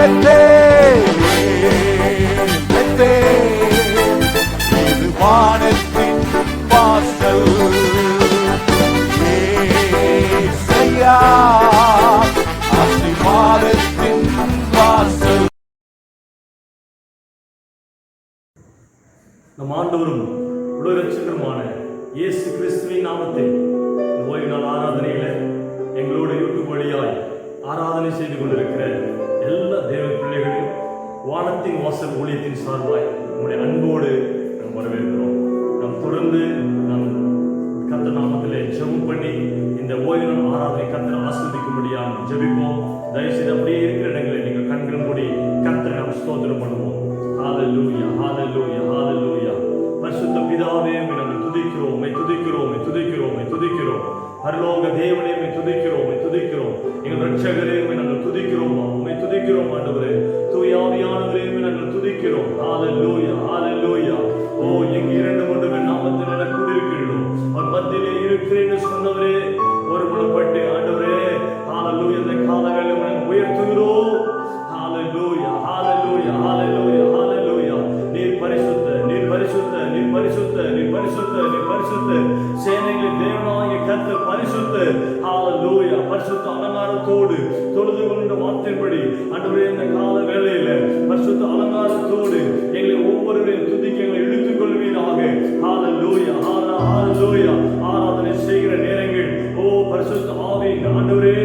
இது வானத்தின் வாசல். ஏசையா ஆசீர்வாதத்தின் வாசல். நம் ஆண்டவரும் உலக ரட்சகருமான இயேசு கிறிஸ்துவின் நாமத்தில் ஓய்வு நாள் ஆராதனையில எங்களோட யூடியூப் வழியாய் ஆராதனை செய்து கொண்டிருக்கிற எல்லா தேவ பிள்ளைகளையும் வானத்தின் வாசல் ஊழியத்தின் சார்பாய் உங்களுடைய அன்போடு நாம் வரவேற்கிறோம். நாம் தொடர்ந்து நம் கர்த்தர் நாமத்திலே ஜெபம் பண்ணி இந்த ஓய்வு நாள் ஆராதனை கர்த்தர் ஆசீர்வதிக்கும்படியாக ஜெபிப்போம். தயவுசெய்து அப்படியே இருக்கிற இடங்களை நீங்கள் கண்கள் மூடி கர்த்தரை நாம் ஸ்தோத்திரம் பண்ணுவோம். ஹல்லேலூயா, ஹல்லேலூயா, ஹல்லேலூயா. பரிசுத்த பிதாவே, நாங்கள் துதிக்கிறோம், துதிக்கிறோம், துதிக்கிறோம், துதிக்கிறோம். பரலோக தேவனே, துதிக்கிறோம், துதிக்கிறோம். எங்கள் ரட்சகரே, நாங்கள் துதிக்கிறோம், உம்மை துதிக்கிறோம். ஆண்டவரே, தூய ஆவியானவரே, நாங்கள் துதிக்கிறோம். ஹல்லேலூயா, ஹல்லேலூயா. ஓ, எங்கே இரண்டு மூன்று பேர் நாமத்தில் எனக்கு கூடியிருக்கிறீர்களோ அவர் மத்தியிலே இருக்கிறேன்னு சொன்னவரே, ஒரு முழப்பட்டு ஆண்டவரே, ஹல்லேலூயா, இந்த காலங்களில் நாங்கள் உயர்த்துகிறோம். ஹல்லேலூயா, ஹல்லேலூயா, ஹல்லேலூயா, ஹல்லேலூயா. நீர் பரிசுத்த, நீர் பரிசுத்த, நீர் பரிசுத்த, நீர் பரிசுத்த, நீர் பரிசுத்த. சேனைகளின் தேவனாகிய கர்த்தர் பரிசுத்த. ஹல்லேலூயா. பரிசுத்த அலங்காரத்தோடு தொழுது கொண்ட வார்த்தையின்படி ஆண்டவரே, இந்த கால வேளையில பரிசுத்த அலங்காரத்தோடு எங்களை ஒவ்வொருவரையும் துதிக்க எங்களை இழுத்துக் கொள்வீராக. ஹல்லேலூயா, ஹல்லேலூயா. ஆராதனை செய்கிற நேரங்கள் ஓ பரிசுத்த ஆவி ஆண்டவரே,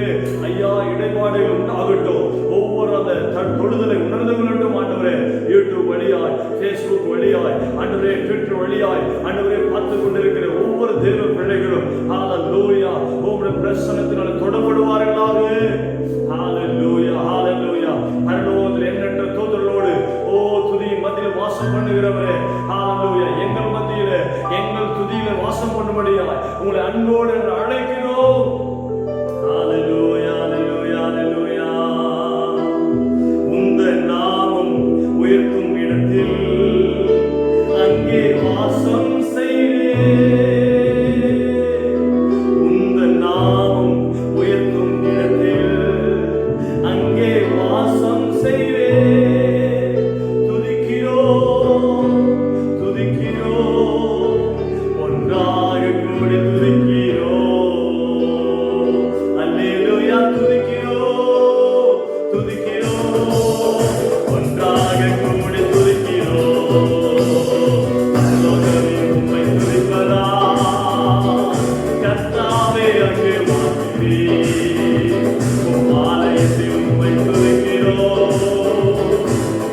ஐயா, இடைப்பாடுகள் உண்டாகட்டும். ஒவ்வொரு அந்த தொழுதலை உணர்ந்து கொள்ளட்டும் ஆண்டவரே. யூடியூப் வழியாய், பேஸ்புக் வழியாய், ஆண்டவரே, ட்விட்டர் வழியாய் ஆண்டவரே பார்த்துக் கொண்டிருக்கிற ஒவ்வொரு தேவ பிள்ளைகளும் ஹல்லேலூயா உம்முடைய பிரசன்னத்தினால தொடப்படுவார்களாக. ஹல்லேலூயா, ஹல்லேலூயா. பரலோகத்தில் எண்ணற்ற தூதர்களோடு ஓ துதியின் மத்தியில் வாசம் பண்ணுகிறவரே, ஹல்லேலூயா, எங்கள் மத்தியில எங்கள் துதியில வாசம் பண்ணும்படியாய் உங்களை அன்போடு அழைக்கிறோம். ஹல்லேலூயா, ஹல்லேலூயா, ஹல்லேலூயா. உந்தன் நாமம் உயர்த்தும் இடத்தில் அங்கே வாசம் செய்வே. உந்தன் நாமம் உயர்த்தும் இடத்தில் அங்கே வாசம் செய்வே. துதிக்கிறோம், துதிக்கிறோம், ஒன்றாக கூடி துதிக்கிறோம். அல்லேலூயா, துதிக்கிறோம், துதிக்கிறோம், ஒன்றாக கூடி துதிக்கிறோம். பரலோகமே உம்மை துதிப்பதா கர்த்தாவே, அங்கே வாழ்கிறீர். உம் ஆலயத்தில் உம்மை துதிக்கிறோம்.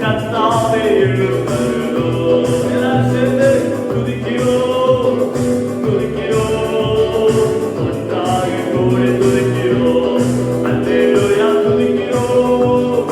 கர்த்தாவே, எழுந்தருளோம். எல்லாரும் சேர்ந்து துதிக்கிறோம், துதிக்கிறோம், ஒன்றாக கூடி துதிக்கிறோம். அல்லேலூயா, துதிக்கிறோம்,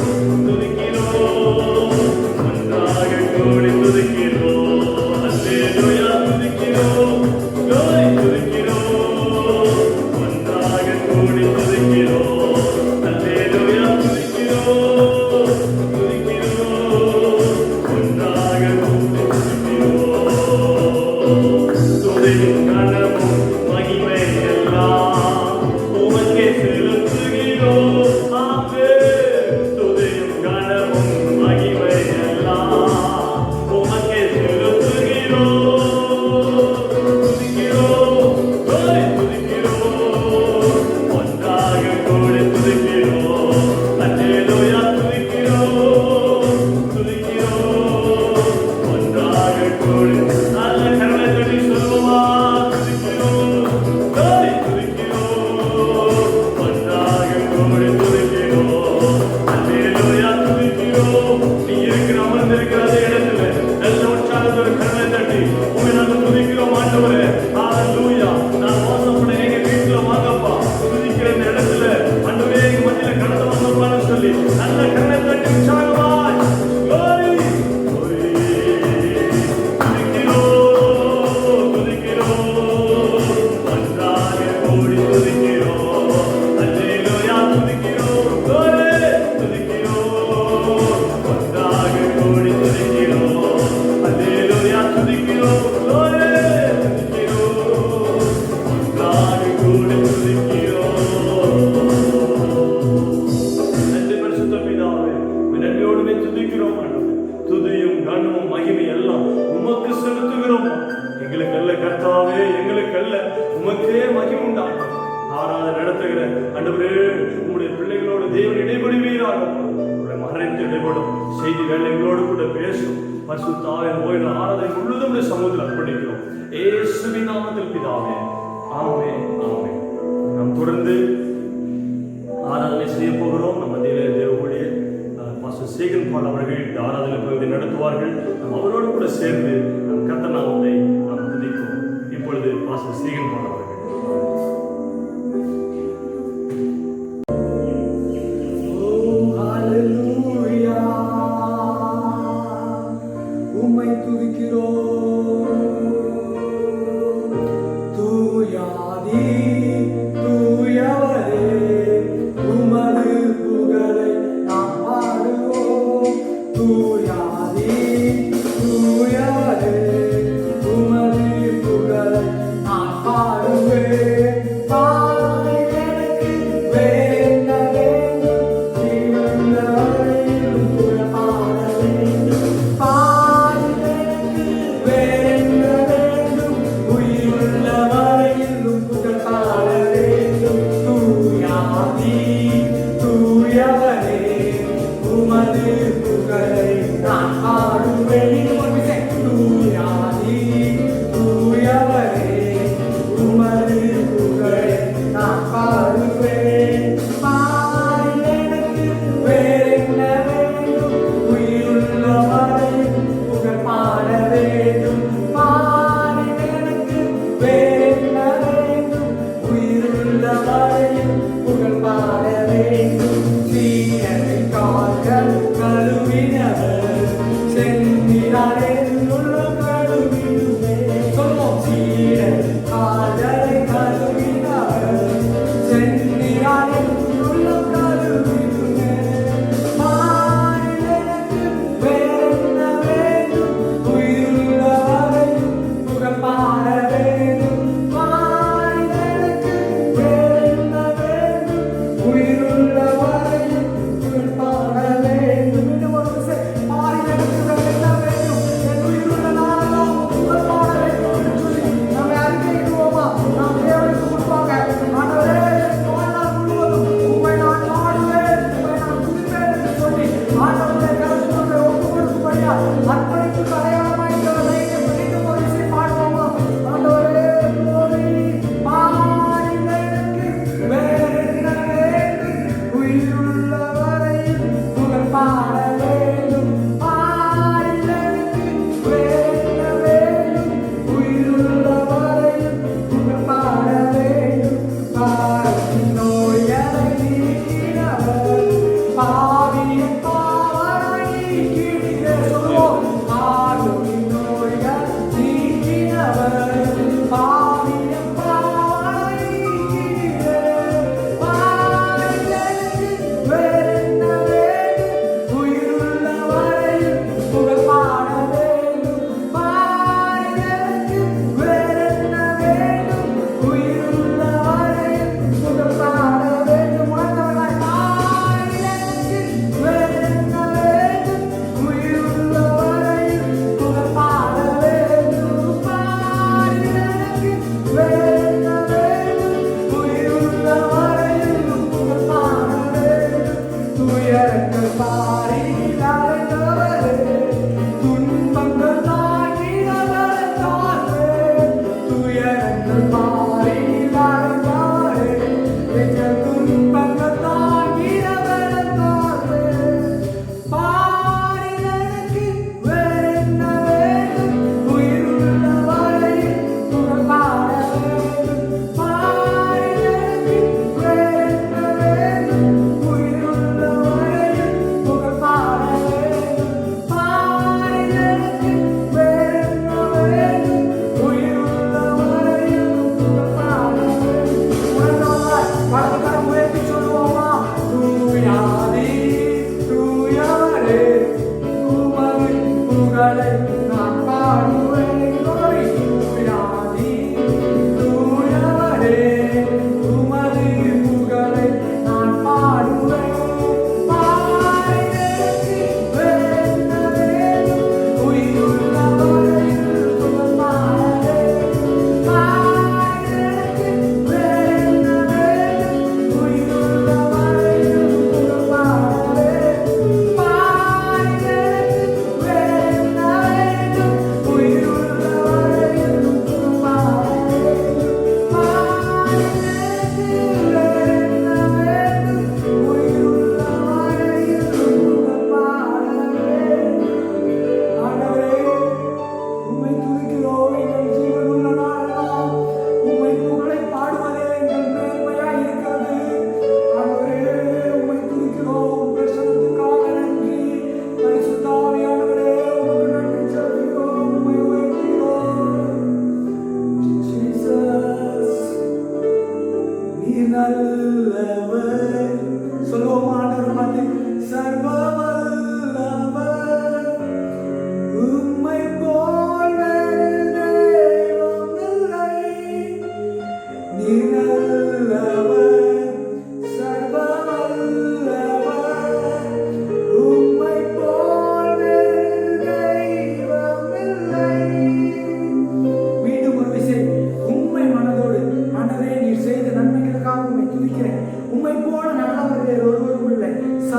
இருக்கணும். உங்களை மறைத்து இடைபடும் செய்தி வேலை எங்களோடு கூட பேசும். பரிசுத்த ஆவியின் ஓய்வு ஆராதனை முழுதும் சமூகத்தில் அர்ப்பணிக்கிறோம். இயேசுவின் நாமத்தில் பிதாவே, ஆமென், ஆமென். நாம் தொடர்ந்து ஆராதனை செய்ய போகிறோம். நம்ம தேவ ஊழியர் பாஸ்டர் சேகன் பால் அவர்கள் இந்த ஆராதனை பகுதியை நடத்துவார்கள். நாம் அவரோடு கூட சேர்ந்து நம் கர்த்தர் நாமத்தை நாம் துதிப்போம். இப்பொழுது பாஸ்டர் சேகன் பால் அவர்கள். உம்மை துதிக்கிறோம் தூயாதி தூயவரே, உமது புகழை நாம் பாடுவோம். தூயாதி தூயவரே, உமது புகழை நான் பாடுவேன். பாடி எனக்கு வேண்ட வேண்டும், ஜீவனுள்ள வரையிலும் புகழ் பாட வேண்டும். பாடி எனக்கு வேண்ட வேண்டும், உயிருள்ள வரையிலும் புகழ் பாட வேண்டும். தூயாதி தூயவரே, உமது புகழை நான் பாடுவேன். தூயாதி தூயவரே, உமது புகழை நான் பாடுவேன். பாடி எனக்கு வேறென்ன வேண்டும், உயிருள்ள வரையில் புகழ் பாட வேண்டும். பாடி எனக்கு வேறென்ன வேண்டும், உயிருள்ள வரையில் புகழ் பாட வேண்டும். சீரனை கால்கள் கழுவினவர், சென்னினாலே உள்ள கழுவிடுவே. சொல்லுவோம். சீரன் கால்களை கழுவினவர், சென்னினாலே உள்ள கழுவிடுவே. பாடி எனக்கு வேறென்ன வேண்டும், உயிருள்ள வரையில் புகழ் பாட வேண்டும். பாடி எனக்கு வேறென்ன வேண்டும், உயிருள்ள வரையில் புகழ் பாட வேண்டும். இன்னும் ஒரு விசை. பாடி எனக்கு வேறென்ன வேண்டும், என் உயிருள்ள நாளெல்லாம் புகழ் பாட வேண்டும் என்று சொல்லி நம்மை அறிக்கையிடுவோமா? நாம் தேவனுக்கு முன்பாக, ஆண்டவரே, என் வாழ்நாள் முழுவதும் உம்மை நான் பாடுவேன், உம்மை நான் துதிப்பேன் என்று சொல்லி ஆண்டவரே கருத்துக்களை ஒப்புக் கொடுக்கும்படியா அர்ப்பணித்து அடையாளமாய் பிடிக்கும் ஒரு இசை பாடுவோமா? ஆண்டவரே, glory. பாடி எனக்கு வேறென்ன வேண்டும், உயிருள்ள வரையில் புகழ் பாட வேண்டும். பாடி எனக்கு வேறென்ன வேண்டும், உயிருள்ள வரையில் புகழ் பாட வேண்டும். பாவத்தின் நோய்களை நீக்கினவர், பாவியின் பாவனை நீக்கினீரே. சொல்லுவோம். பாவத்தின் நோய்கள் நீக்கினவர், பாவியின் பாவனை நீக்கினீரே. பாடி எனக்கு வேறென்ன வேண்டும், உயிருள்ள வரையில் புகழ் பாட வேண்டும். பாடி எனக்கு வேறென்ன வேண்டும், உயிருள்ள வரையில் புகழ் பாட வேண்டும். உணர்ந்தவர்களாய் பாடி எனக்கு வேறென்ன வேண்டும், உயிருள்ள வரையில் புகழ் பாட வேண்டும். பாடி எனக்கு வேறென்ன வேண்டும், உயிருள்ள வரையில் புகழ் பாட வேண்டும். துயரங்கள் பாரில் அடைந்தவரே, துன்பங்கள் தாங்கினவரை காண்பேன். துயரங்கள் பாரில் அடைந்தவரே, எங்கள் துன்பங்கள் தாங்கினவரை காண்பேன். பாடி எனக்கு வேறென்ன வேண்டும், உயிருள்ள வரையில் புகழ் பாட வேண்டும். பாடி எனக்கு வேறென்ன வேண்டும், உயிருள்ள வரையில் புகழ் பாட வேண்டும்.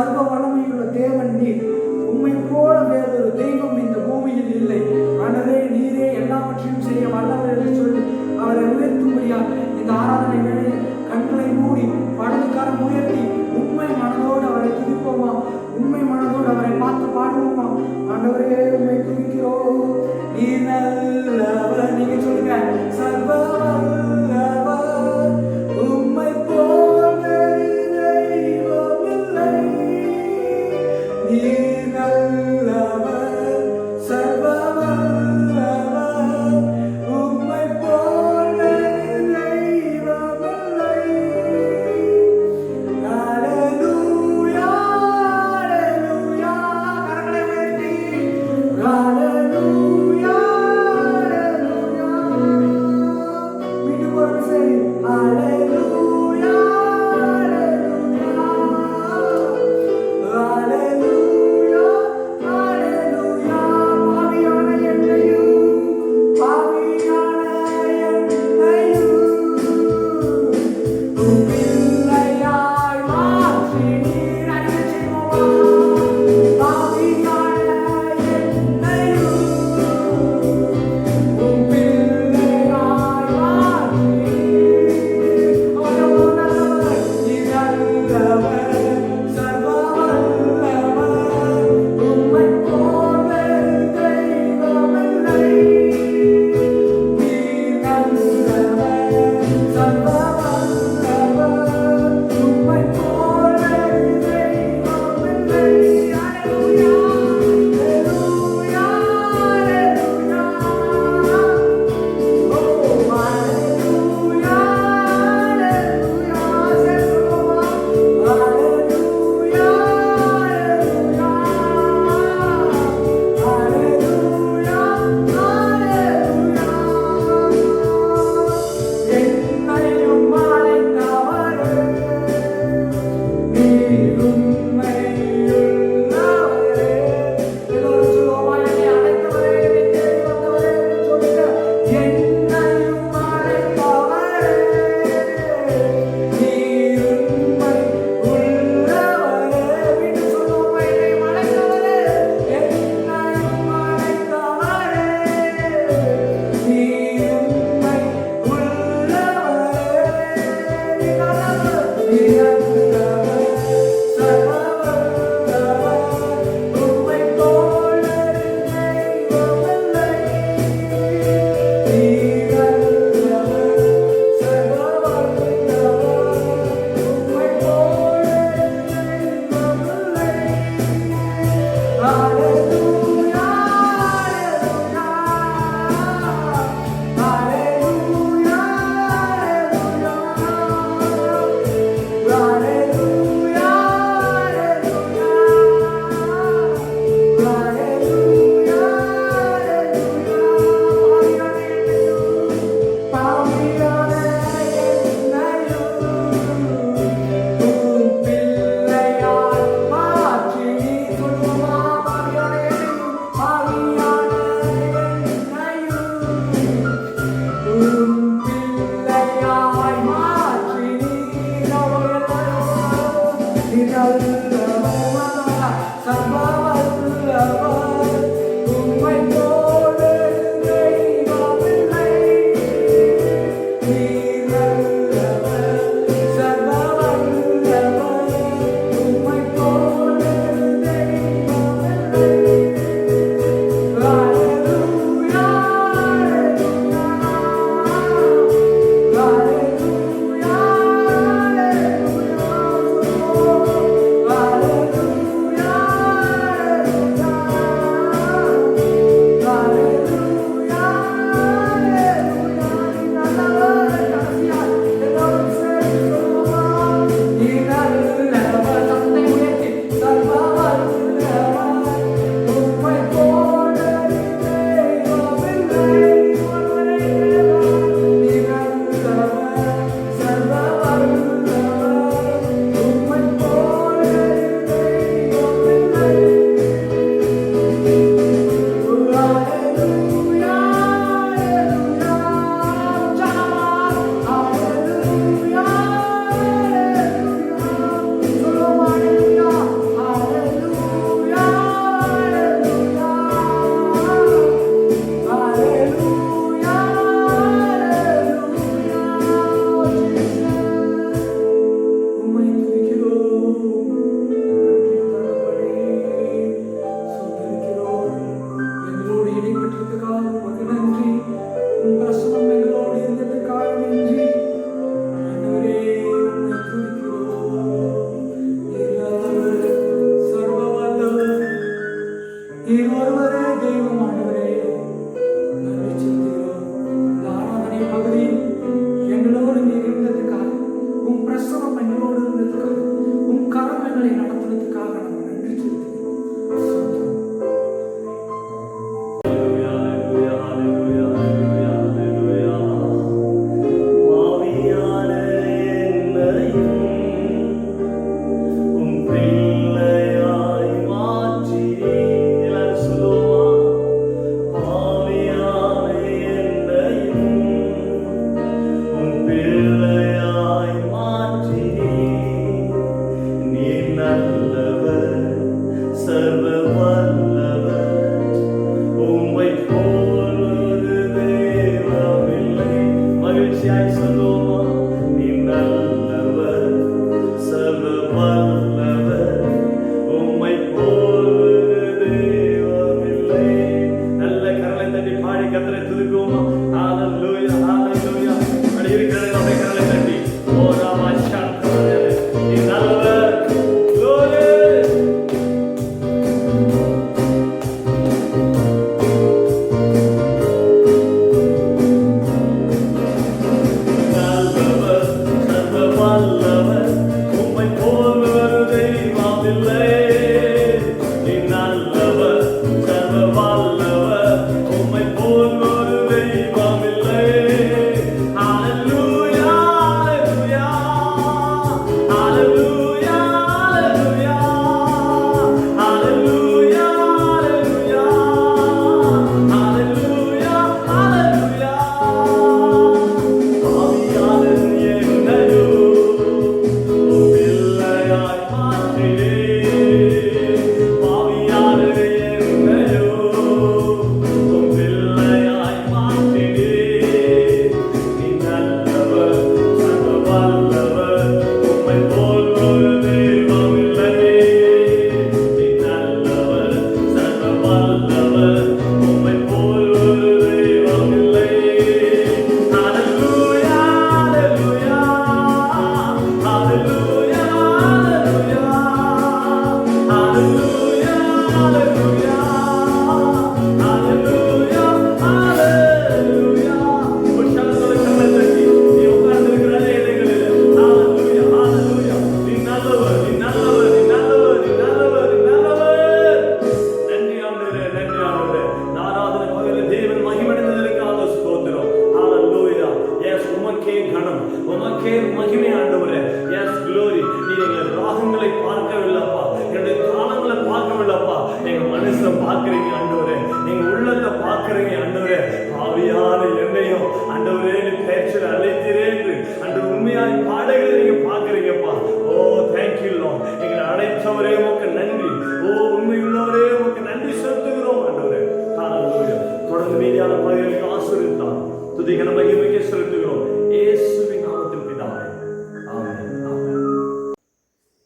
சர்வ வல்லமையுள்ள தேவன் நீர். உம்மை போல வேறொரு தெய்வம் இந்த பூமியில் இல்லை. ஆண்டவரே, நீரே எல்லாவற்றையும் செய்ய வல்லவர் என்று சொல்லி அவரை உயர்த்தும்படியா இந்த ஆராதனை வேளையில் கண்களை மூடி வலதுகாரம் உயர்த்தி உண்மை மனதோடு அவரை துதிப்போமா? உண்மை மனதோடு அவரை பார்த்து பாடுவோமா? ஆண்டவரே, உண்மை துதிக்கிறோம். நீர் நல்லவர். நீங்க சொல்லுங்க, சர்வ வல்லவர். உம்மை போல தெய்வம் இல்லை. நீர் நல்லவர், சர்வ வல்லவர். உம்மை போல தெய்வம் இல்லை. ஹல்லேலூயா, ஹல்லேலூயா. கரங்களை உயர்த்தி ஹல்லேலூயா, ஹல்லேலூயா.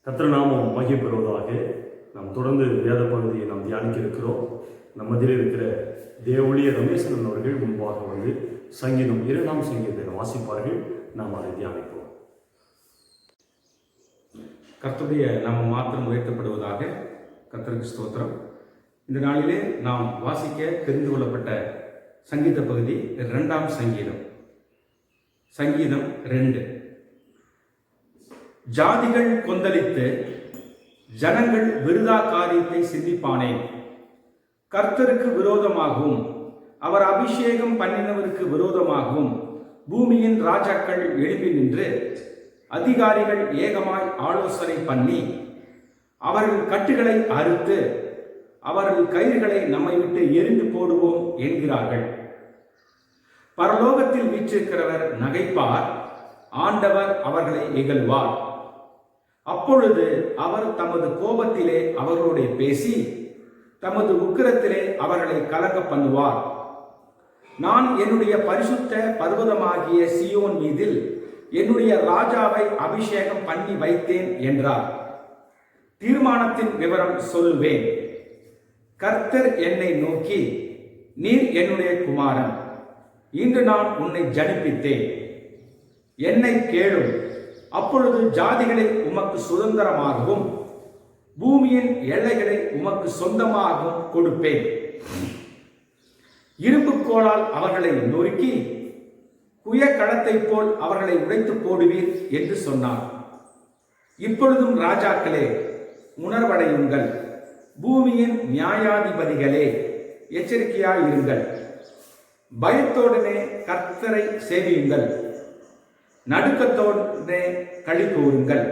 கர்த்தர் மகிமைப்படுவதாக. நாம் தொடர்ந்து வேத பகுதியை நாம் தியானிக்க இருக்கிறோம். நம்மதில் இருக்கிற தேவூழிய ரமேசன் அவர்கள் முன்பாக வந்து சங்கீதம் 2ஆம் சங்கீதத்தை வாசிப்பார்கள். நாம் அதை தியானிப்போம். கர்த்தருடைய நாமம் மாத்திரம் உயர்த்தப்படுவதாக. கர்த்தருக்கு ஸ்தோத்திரம். இந்த நாளிலே நாம் வாசிக்க தெரிந்து கொள்ளப்பட்ட சங்கீத பகுதி 2ஆம் சங்கீதம். சங்கீதம் 2. ஜாதிகள் கொந்தளித்து ஜனங்கள் விருதா காரியத்தை சிந்திப்பானேன். கர்த்தருக்கு விரோதமாகவும் அவர் அபிஷேகம் பண்ணினவருக்கு விரோதமாகவும் பூமியின் ராஜாக்கள் எழுப்பி நின்று அதிகாரிகள் ஏகமாய் ஆலோசனை பண்ணி அவர்கள் கட்டுகளை அறுத்து அவர்கள் கயிறுகளை நம்மை விட்டு எரிந்து போடுவோம் என்கிறார்கள். பரலோகத்தில் வீற்றிருக்கிறவர் நகைப்பார், ஆண்டவர் அவர்களை இகழ்வார். அப்பொழுது அவர் தமது கோபத்திலே அவர்களோட பேசி தமது உக்கிரத்திலே அவர்களை கலங்க பண்ணுவார். நான் என்னுடைய பரிசுத்த பர்வதமாகிய சியோன் மீதில் என்னுடைய ராஜாவை அபிஷேகம் பண்ணி வைத்தேன் என்றார். தீர்மானத்தின் விவரம் சொல்லுவேன். கர்த்தர் என்னை நோக்கி, நீர் என்னுடைய குமாரன், இன்று நான் உன்னை ஜனிப்பித்தேன், என்னை கேளும், அப்பொழுது ஜாதிகளை உமக்கு சுதந்திரமாகவும் பூமியின் எல்லைகளை உமக்கு சொந்தமாகவும் கொடுப்பேன். இரும்பு கோலால் அவர்களை நொறுக்கி குய களத்தை போல் அவர்களை உடைத்து போடுவீர் என்று சொன்னார். இப்பொழுதும் ராஜாக்களே உணர்வடையுங்கள், பூமியின் நியாயாதிபதிகளே எச்சரிக்கையாயிருங்கள். பயத்தோடனே கர்த்தரை சேவியுங்கள், நடுக்கத்தோடனே களி கூறுங்கள்.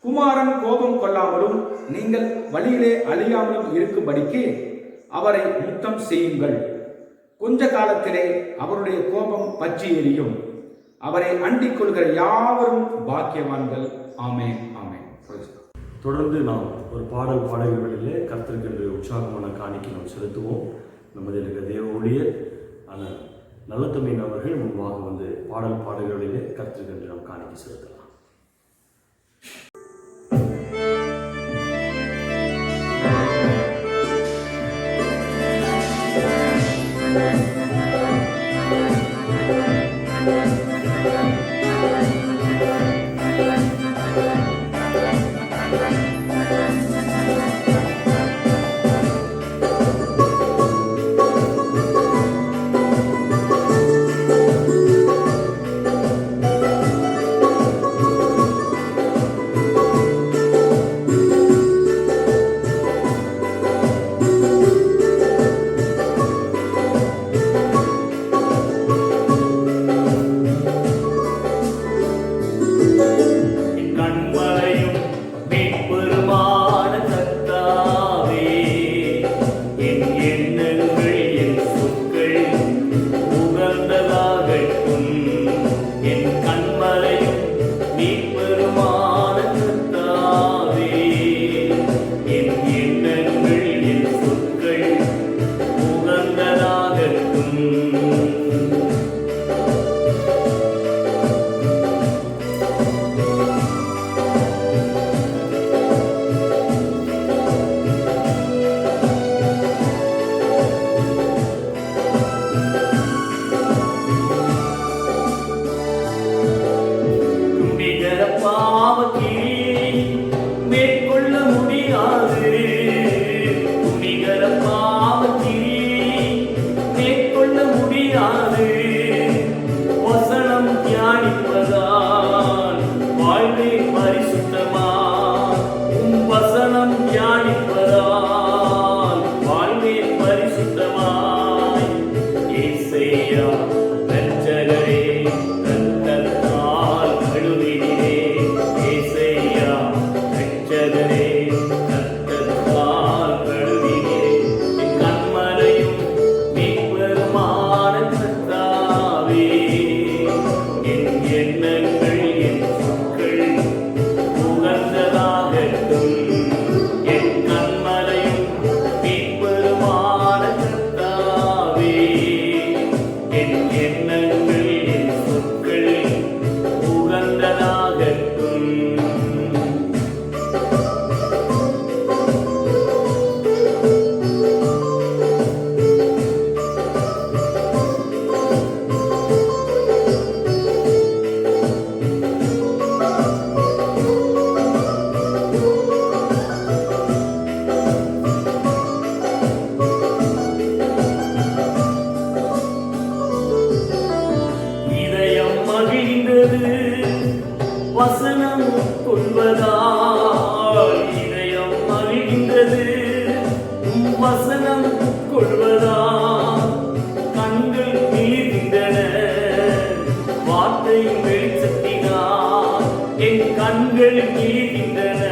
குமாரன் கோபம் கொள்ளாமலும் நீங்கள் வழியிலே அழியாமலும் இருக்கும்படிக்கு அவரை முத்தம் செய்யுங்கள். கொஞ்ச காலத்திலே அவருடைய கோபம் பற்றி எரியும். அவரை அண்டிக் கொள்கிற யாவரும் பாக்கியவான்கள். ஆமென், ஆமென். தொடர்ந்து நாம் ஒரு பாடல்களிலே கர்த்தருக்கு உற்சாகமான காணிக்கை நாம் செலுத்துவோம். நமது இருக்கிற தேவ ஊழியர் நல்ல தம்பி அவர்கள் முன்பாக வந்து பாடல்களிலே கர்த்தருக்கு நாம் காணிக்கை செலுத்தலாம். வசனம் கொள்வதால் இதயம் மகிழ்கின்றது. வசனம் கொள்வதால் கண்கள் நீர்கின்றன. வார்த்தையின் வெளிச்சத்தினால் என் கண்கள் நீர்கின்றன.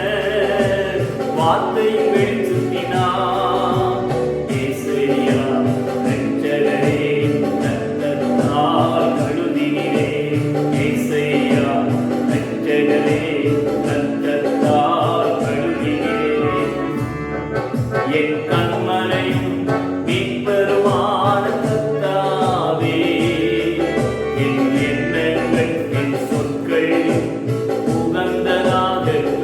வார்த்தையின் வெளிச்சத்தினால் இயேசுவையா ரட்சகரே ரத்தத்தால் கழுவினீரே. இயேசுவையா ரட்சகரே ரத்தத்தால் கழுவினீரே. என் கண்மலையும் மீட்பருமான கர்த்தாவே, என் எண்ணங்கள் என் சொற்கள் உகந்ததாகட்டும்.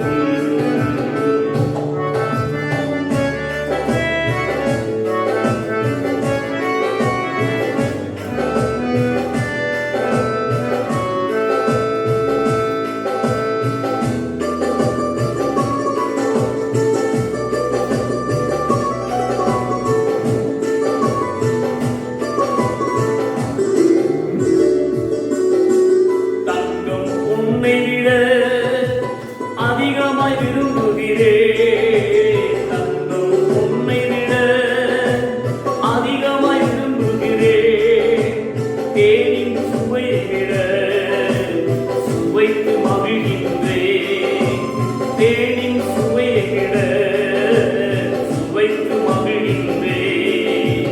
தங்கம் உன்னை விட அதிகமாய் விரும்புகிறேன். தங்கம் உன்னை விட அதிகமாய் விரும்புகிறேன். தேனின் சுவையை விட சுவைத்து மகிழ்கின்றேன். தேனின் சுவையை விட சுவைத்து மகிழ்கின்றேன்.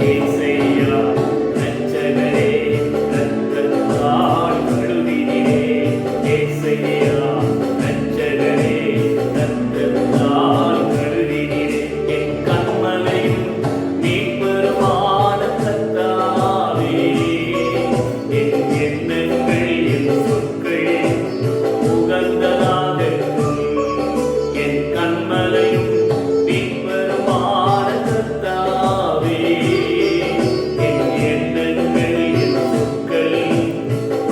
இயேசுவையா ரட்சகரே ரத்தத்தால் கழுவினீரே. இயேசுவையா ரட்சகரே ரத்தத்தால் கழுவினீரே. என் கண்மலையும் மீட்பருமான கர்த்தாவே, என் எண்ணங்கள் என் சொற்கள் உகந்ததாகட்டும். என் கண்மலையும் மீட்பருமான கர்த்தாவே, என் எண்ணங்கள் என் சொற்கள்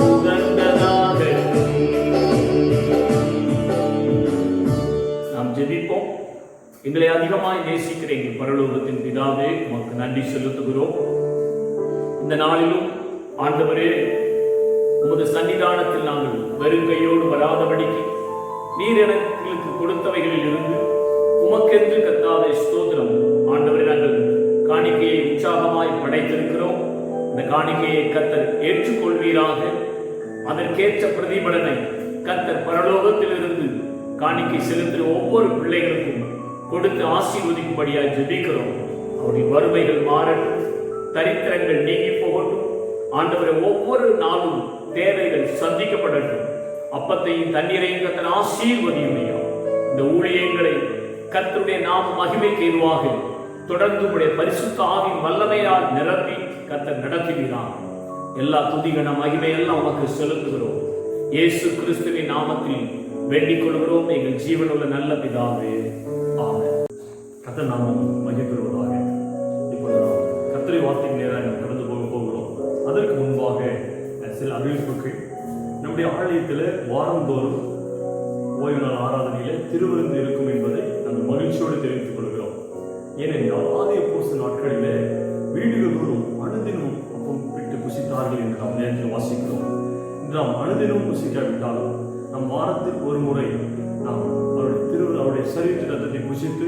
உகந்ததாகட்டும். நாம் ஜெபிப்போம். எங்களை அதிகமாய் நேசிக்கிற எங்கள் பரலோகத்தின் பிதாவே, உமக்கு நன்றி செலுத்துகிறோம். இந்த நாளிலும் ஆண்டவரே, உமது சன்னிதானத்தில் நாங்கள் வெறுங்கையோடு வராதபடிக்கு நீர் எங்களுக்கு கொடுத்தவைகளில் இருந்து உமக்கென்று கர்த்தாவே ஸ்தோத்திரம். ஆண்டவரே, நாங்கள் காணிக்கையை உற்சாகமாய் படைத்திருக்கிறோம். இந்த காணிக்கையை கர்த்தர் ஏற்றுக்கொள்வீராக. அதற்கேற்ற பிரதிபலனை கர்த்தர் பரலோகத்திலிருந்து காணிக்கை செலுத்துகிற ஒவ்வொரு பிள்ளைகளுக்கும் கொடுத்து ஆசீர்வதிக்கும்படியாக ஜெபிக்கிறோம். அவருடைய வறுமைகள் மாறட்டும், தரித்திரங்கள் நீங்கி போகட்டும். ஆண்டவரை ஒவ்வொரு நாளும் தேவைகள் சந்திக்கப்படட்டும். அப்பத்தையும் தண்ணீரையும் கர்த்தர் ஆசீர்வதியும் ஐயா. இந்த ஊழியங்களை கர்த்தருடைய நாம மகிமைக்கு ஏதுவாக தொடர்ந்து உடைய பரிசுத்த ஆவியின் வல்லமையால் நிரப்பி கர்த்தர் நடத்துகிறார். எல்லா துதிகன மகிமையெல்லாம் உமக்கு செலுத்துகிறோம். இயேசு கிறிஸ்துவின் நாமத்தில் வேண்டிக் கொள்கிறோம் எங்கள் ஜீவனுள்ள நல்ல பிதாவே, ஆமென். கர்த்தர் நாமம் மகிமைப்படுவதாக. இப்போது நாம் கர்த்தருடைய வார்த்தைக்கு நேராக நாம் கடந்து போகிறோம். அதற்கு முன்பாக சில அறிவிப்புகள். நம்முடைய ஆலயத்தில் வாரந்தோறும் ஓய்வு நாள் ஆராதனையில் திருவிருந்து இருக்கும் என்பதை நாங்கள் மகிழ்ச்சியோடு தெரிவித்துக் கொள்கிறோம். ஏனென்றால் ஆதி அப்போஸ்தலர் நாட்களிலே வீடுகள் தோறும் அனுதினம் அப்பம் விட்டு புசித்தார்கள் என்று நாம் நேரத்தில் வாசிக்கிறோம். இன்று நாம் அனுதினம் புசிக்காவிட்டாலும் நம் வாரத்துக்கு ஒரு முறை நாம் அவருடைய சரீர ரத்தத்தை புசித்து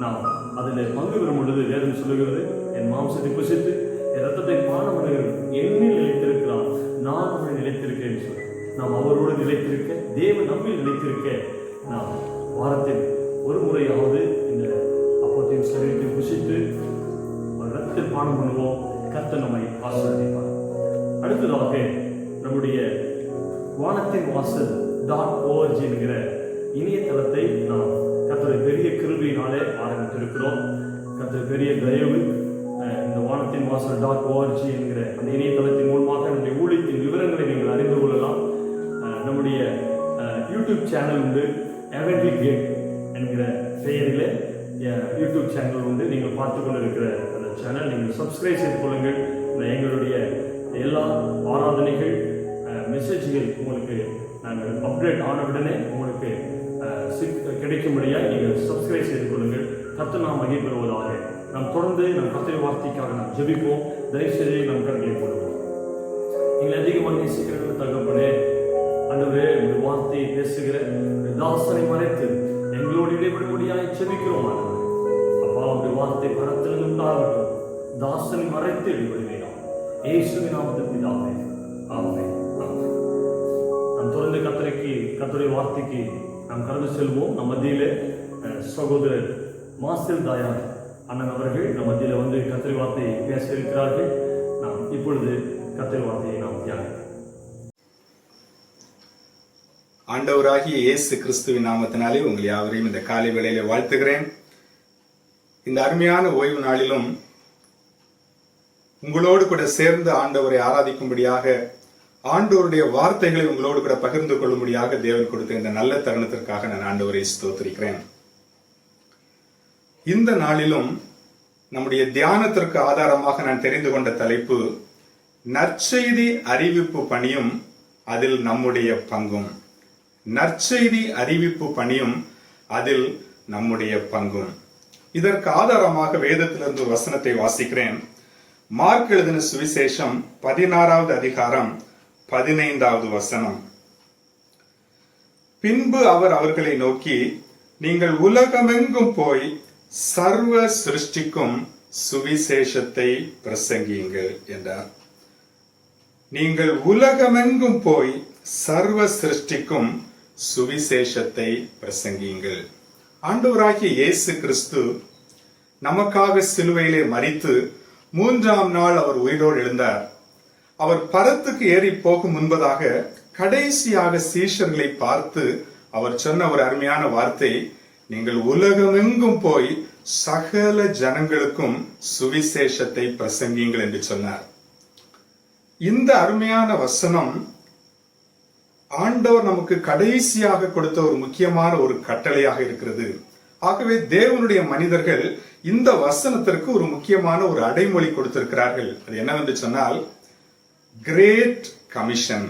நாம் அதில் பங்கு பெறும் பொழுது வேதம் சொல்லுகிறது, என் மாம்சத்தை புசித்து என் ரத்தத்தை பானம் பண்ணுகிறது என்னில் நிலைத்திருக்கிறான், நான் அவனை நிலைத்திருக்கேன் சொல்லி நாம் அவரோடு நிலைத்திருக்க, தேவன் நம்மில் நிலைத்திருக்க நாம் வாரத்தில் ஒரு முறையாவது இந்த அப்பத்தின் சரீரத்தை புசித்து ரத்தத்தை பானம் பண்ணுவோம். கர்த்தர் நம்மை ஆசீர்வதிப்பார். அடுத்ததாக நம்முடைய வானத்தின் வாசல் .org என்கிற இணையதளத்தை நாம் கர்த்தருடைய பெரிய கிருபையினாலே ஆரம்பித்திருக்கிறோம். கர்த்தர் பெரிய தயவு. இந்த வானத்தின் வாசல் .org என்கிற அந்த இணையதளத்தின் மூலமாக நம்முடைய ஊழியத்தின் விவரங்களை நீங்கள் அறிந்து கொள்ளலாம். நம்முடைய யூடியூப் சேனல் உண்டு, ஹெவன்லி கேட் என்கிற பெயரில் யூடியூப் சேனல் உண்டு. நீங்கள் பார்த்து கொண்டு இருக்கிற அந்த சேனல் நீங்கள் சப்ஸ்கிரைப் செய்து கொள்ளுங்கள். எங்களுடைய எல்லா ஆராதனைகள் மெசேஜ்கள் உங்களுக்கு நாங்கள் அப்டேட் ஆனவுடனே உங்களுக்கு கிடைக்கும்படியாக நீங்கள் சப்ஸ்கிரைப் செய்து கொள்ளுங்கள். கர்த்தர் நாம் மகிமைப்படுவதாக. நாம் தொடர்ந்து நம் கர்த்தருடைய வார்த்தைக்காக நாம் ஜெபிப்போம். தயவுசெய்து நம் கரங்களை போடுவோம். நீங்கள் அதிகமாக நேசிக்கிற தகப்பனே, ஆண்டவரே உடைய வார்த்தையை பேசுகிற தாசனை மறைத்து எங்களோடு இடைபடும்படியாய் செபிக்கிறோம் ஆண்டவரே. அப்பா உடைய வார்த்தை பரத்திலிருந்து உண்டாகட்டும், தாசனை மறைத்து இடைபடுவேனாம். இயேசுவின் நாமத்தில் பிதாவே, ஆமென். நாம் தொடர்ந்து கர்த்தருடைய வார்த்தைக்கு நாம் கடந்து செல்வோம். நம் மத்தியிலே சகோதரர் மாசில் தாயார் அண்ணன் அவர்கள் நம் மத்தியில் வந்து கர்த்தருடைய வார்த்தையை பேச இருக்கிறார்கள். நாம் இப்பொழுது கர்த்தருடைய வார்த்தையை நாம் தியானிப்போம். ஆண்டவராகிய இயேசு கிறிஸ்துவின் நாமத்தினாலே உங்கள் யாவரையும் இந்த காலை வேளையிலே வாழ்த்துகிறேன். இந்த அருமையான ஓய்வு நாளிலும் உங்களோடு கூட சேர்ந்து ஆண்டவரை ஆராதிக்கும்படியாக, ஆண்டவருடைய வார்த்தைகளை உங்களோடு கூட பகிர்ந்து கொள்ளும்படியாக தேவன் கொடுத்த இந்த நல்ல தருணத்திற்காக நான் ஆண்டவரை ஸ்தோத்திரிக்கிறேன். இந்த நாளிலும் நம்முடைய தியானத்திற்கு ஆதாரமாக நான் தெரிந்து கொண்ட தலைப்பு, நற்செய்தி அறிவிப்பு பணியும் அதில் நம்முடைய பங்கும். நற்செய்தி அறிவிப்பு பணியும் அதில் நம்முடைய பங்கும். இதற்கு ஆதாரமாக வேதத்திலிருந்து ஒரு வசனத்தை வாசிக்கிறேன். மார்க் எழுதின சுவிசேஷம் 16வது அதிகாரம் 15வது வசனம். பின்பு அவர் அவர்களை நோக்கி, நீங்கள் உலகமெங்கும் போய் சர்வ சிருஷ்டிக்கும் சுவிசேஷத்தை பிரசங்கியுங்கள் என்றார். நீங்கள் உலகமெங்கும் போய் சர்வ சிருஷ்டிக்கும் சுவிசேஷத்தை பிரசங்கியுங்கள். ஆண்டவராகிய இயேசு கிறிஸ்து நமக்காக சிலுவையிலே மரித்து 3ஆம் நாள் அவர் உயிரோடு எழுந்தார். அவர் பரத்துக்கு ஏறி போகும் முன்பதாக கடைசியாக சீஷர்களை பார்த்து அவர் சொன்ன ஒரு அருமையான வார்த்தை, நீங்கள் உலகமெங்கும் போய் சகல ஜனங்களுக்கும் சுவிசேஷத்தை பிரசங்கியுங்கள் என்று சொன்னார். இந்த அருமையான வசனம் ஆண்டவர் நமக்கு கடைசியாக கொடுத்த ஒரு முக்கியமான ஒரு கட்டளையாக இருக்கிறது. ஆகவே தேவனுடைய மனிதர்கள் இந்த வசனத்திற்கு ஒரு முக்கியமான ஒரு அடைமொழி கொடுத்திருக்கிறார்கள். அது என்னவென்று சொன்னால், கிரேட் கமிஷன்,